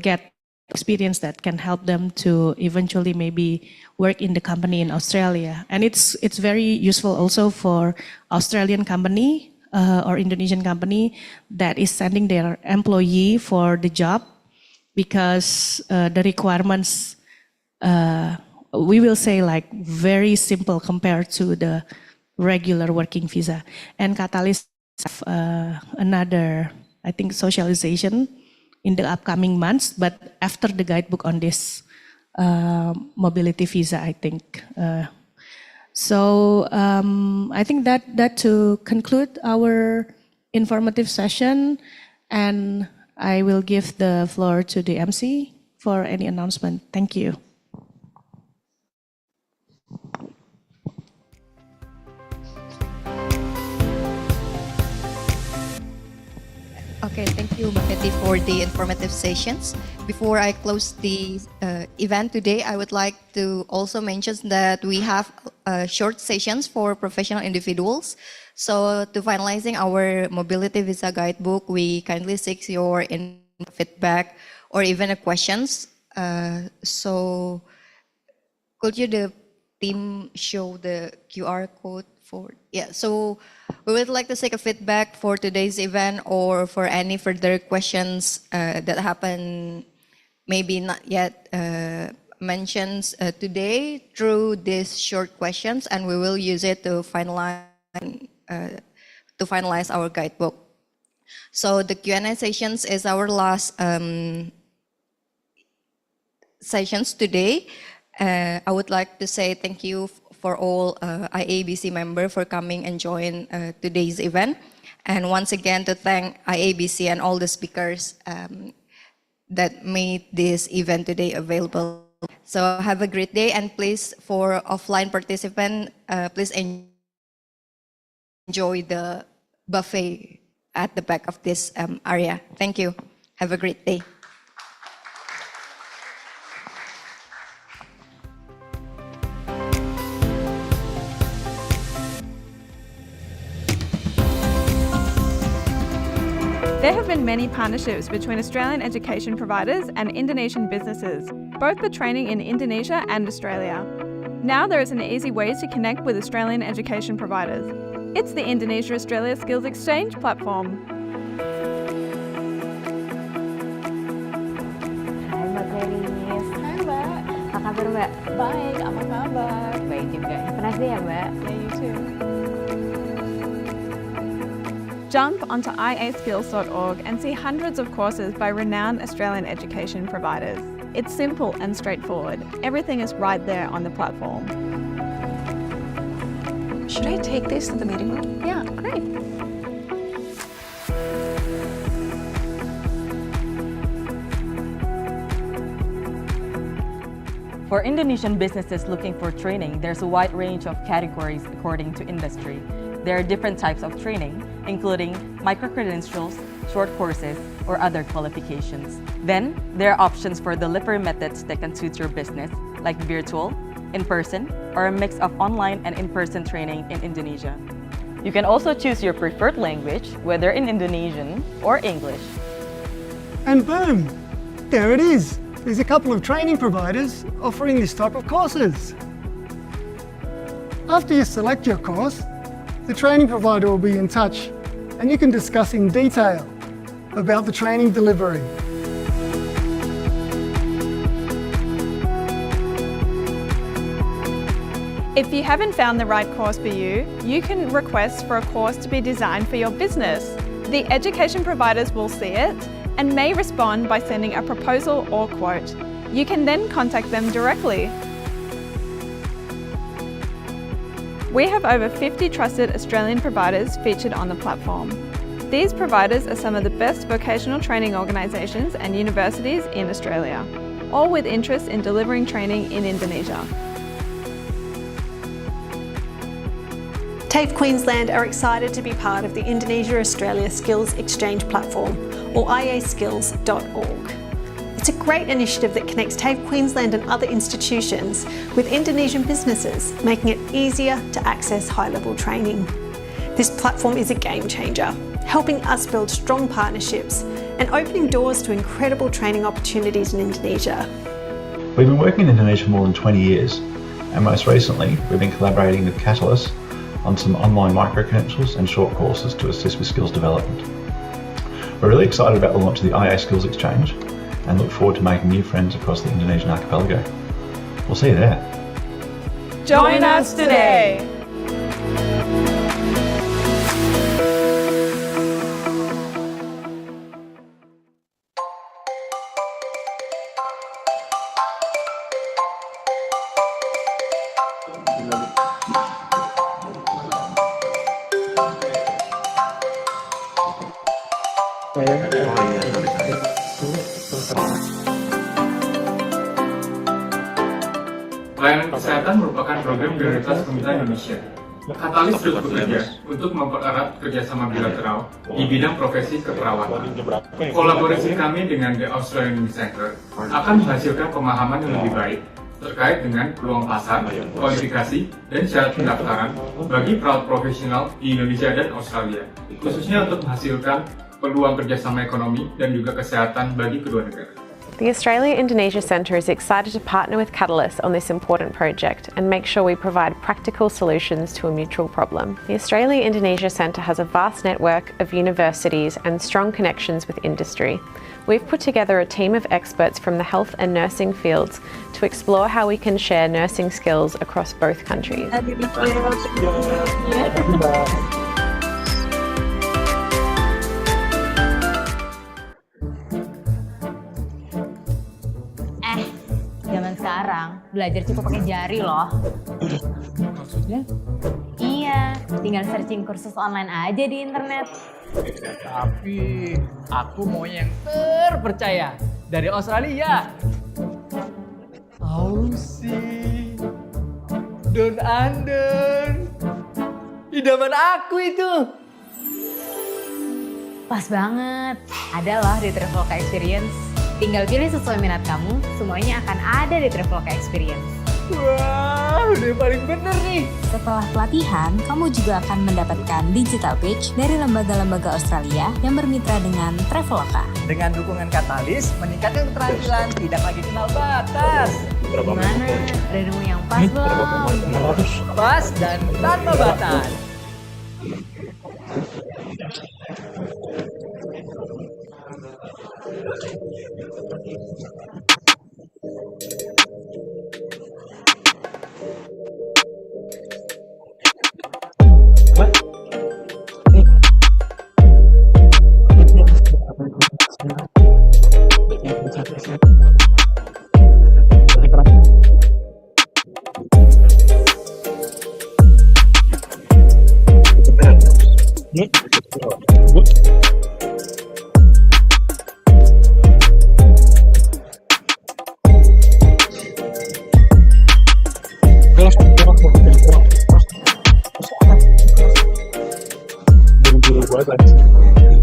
get experience that can help them to eventually maybe work in the company in Australia. And it's very useful also for Australian company or Indonesian company that is sending their employee for the job because the requirements, we will say like very simple compared to the regular working visa. And Katalis have another, I think, socialization in the upcoming months, but after the guidebook on this mobility visa, I think. So I think that to conclude our informative session, and I will give the floor to the MC for any announcement. Thank you. Okay, thank you, Mbak Betty, for the informative sessions. Before I close the event today, I would like to also mention that we have short sessions for professional individuals. So to finalizing our mobility visa guidebook, we kindly seek your feedback or even questions. So could you, the team, show the QR code for, yeah, so we would like to seek a feedback for today's event or for any further questions that happen, maybe not yet mentioned today through these short questions, and we will use it to finalize our guidebook. So the Q&A sessions is our last sessions today. I would like to say thank you for all IABC members for coming and join today's event. And once again to thank IABC and all the speakers that made this event today available. So have a great day, and please, for offline participants, please enjoy the buffet at the back of this area. Thank you. Have a great day. There have been many partnerships between Australian education providers and Indonesian businesses, both for training in Indonesia and Australia. Now there is an easy way to connect with Australian education providers. It's the Indonesia-Australia Skills Exchange platform. Hai Mbak Felis. Hai Mbak. Apa kabar Mbak? Baik, apa kabar? Baik juga. Have a nice day ya Mbak. Yeah, you too. Jump onto IA-skills.org and see hundreds of courses by renowned Australian education providers. It's simple and straightforward. Everything is right there on the platform. Should I take this to the meeting room? Yeah, great. For Indonesian businesses looking for training, there's a wide range of categories according to industry. There are different types of training, including micro-credentials, short courses, or other qualifications. Then, there are options for delivery methods that can suit your business, like virtual, in-person, or a mix of online and in-person training in Indonesia. You can also choose your preferred language, whether in Indonesian or English. And boom, there it is. There's a couple of training providers offering this type of courses. After you select your course, the training provider will be in touch and you can discuss in detail about the training delivery. If you haven't found the right course for you, you can request for a course to be designed for your business. The education providers will see it and may respond by sending a proposal or quote. You can then contact them directly. We have over 50 trusted Australian providers featured on the platform. These providers are some of the best vocational training organisations and universities in Australia, all with interest in delivering training in Indonesia. TAFE Queensland are excited to be part of the Indonesia-Australia Skills Exchange platform, or IA-CEPA. It's a great initiative that connects TAFE Queensland and other institutions with Indonesian businesses, making it easier to access high-level training. This platform is a game changer, helping us build strong partnerships and opening doors to incredible training opportunities in Indonesia. We've been working in Indonesia for more than 20 years, and most recently we've been collaborating with Katalis on some online micro-credentials and short courses to assist with skills development. We're really excited about the launch of the IA Skills Exchange and look forward to making new friends across the Indonesian archipelago. We'll see you there. Join us today! Layanan kesehatan merupakan program prioritas pemerintah Indonesia. Katalis terus bekerja untuk mempererat kerjasama bilateral di bidang profesi keperawatan. Kolaborasi kami dengan The Australian Center akan menghasilkan pemahaman yang lebih baik terkait dengan peluang pasar, kualifikasi, dan syarat pendaftaran bagi perawat profesional di Indonesia dan Australia, khususnya untuk menghasilkan peluang kerjasama ekonomi dan juga kesehatan bagi kedua negara. The Australia-Indonesia Centre is excited to partner with Katalis on this important project and make sure we provide practical solutions to a mutual problem. The Australia-Indonesia Centre has a vast network of universities and strong connections with industry. We've put together a team of experts from the health and nursing fields to explore how we can share nursing skills across both countries. Zaman sekarang belajar cukup pakai jari loh. Maksudnya? Iya, tinggal searching kursus online aja di internet. Tapi aku mau yang terpercaya dari Australia. Aussie, Don Anden, idaman aku itu. Pas banget, ada loh di Traveloka Experience. Tinggal pilih sesuai minat kamu, semuanya akan ada di Traveloka Experience. Wah, udah paling bener nih. Setelah pelatihan, kamu juga akan mendapatkan digital badge dari lembaga-lembaga Australia yang bermitra dengan Traveloka. Dengan dukungan Katalis, meningkatkan keterampilan tidak lagi kenal batas. Gimana? Ada nemu yang pas belum? Pas dan tanpa batas.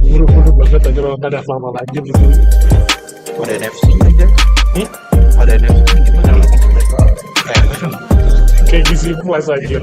Buru-buru banget aja kalau nggak ada lama lagi gitu. Ada NFC aja. Ada NFC gimana? Kayak Disney Plus aja.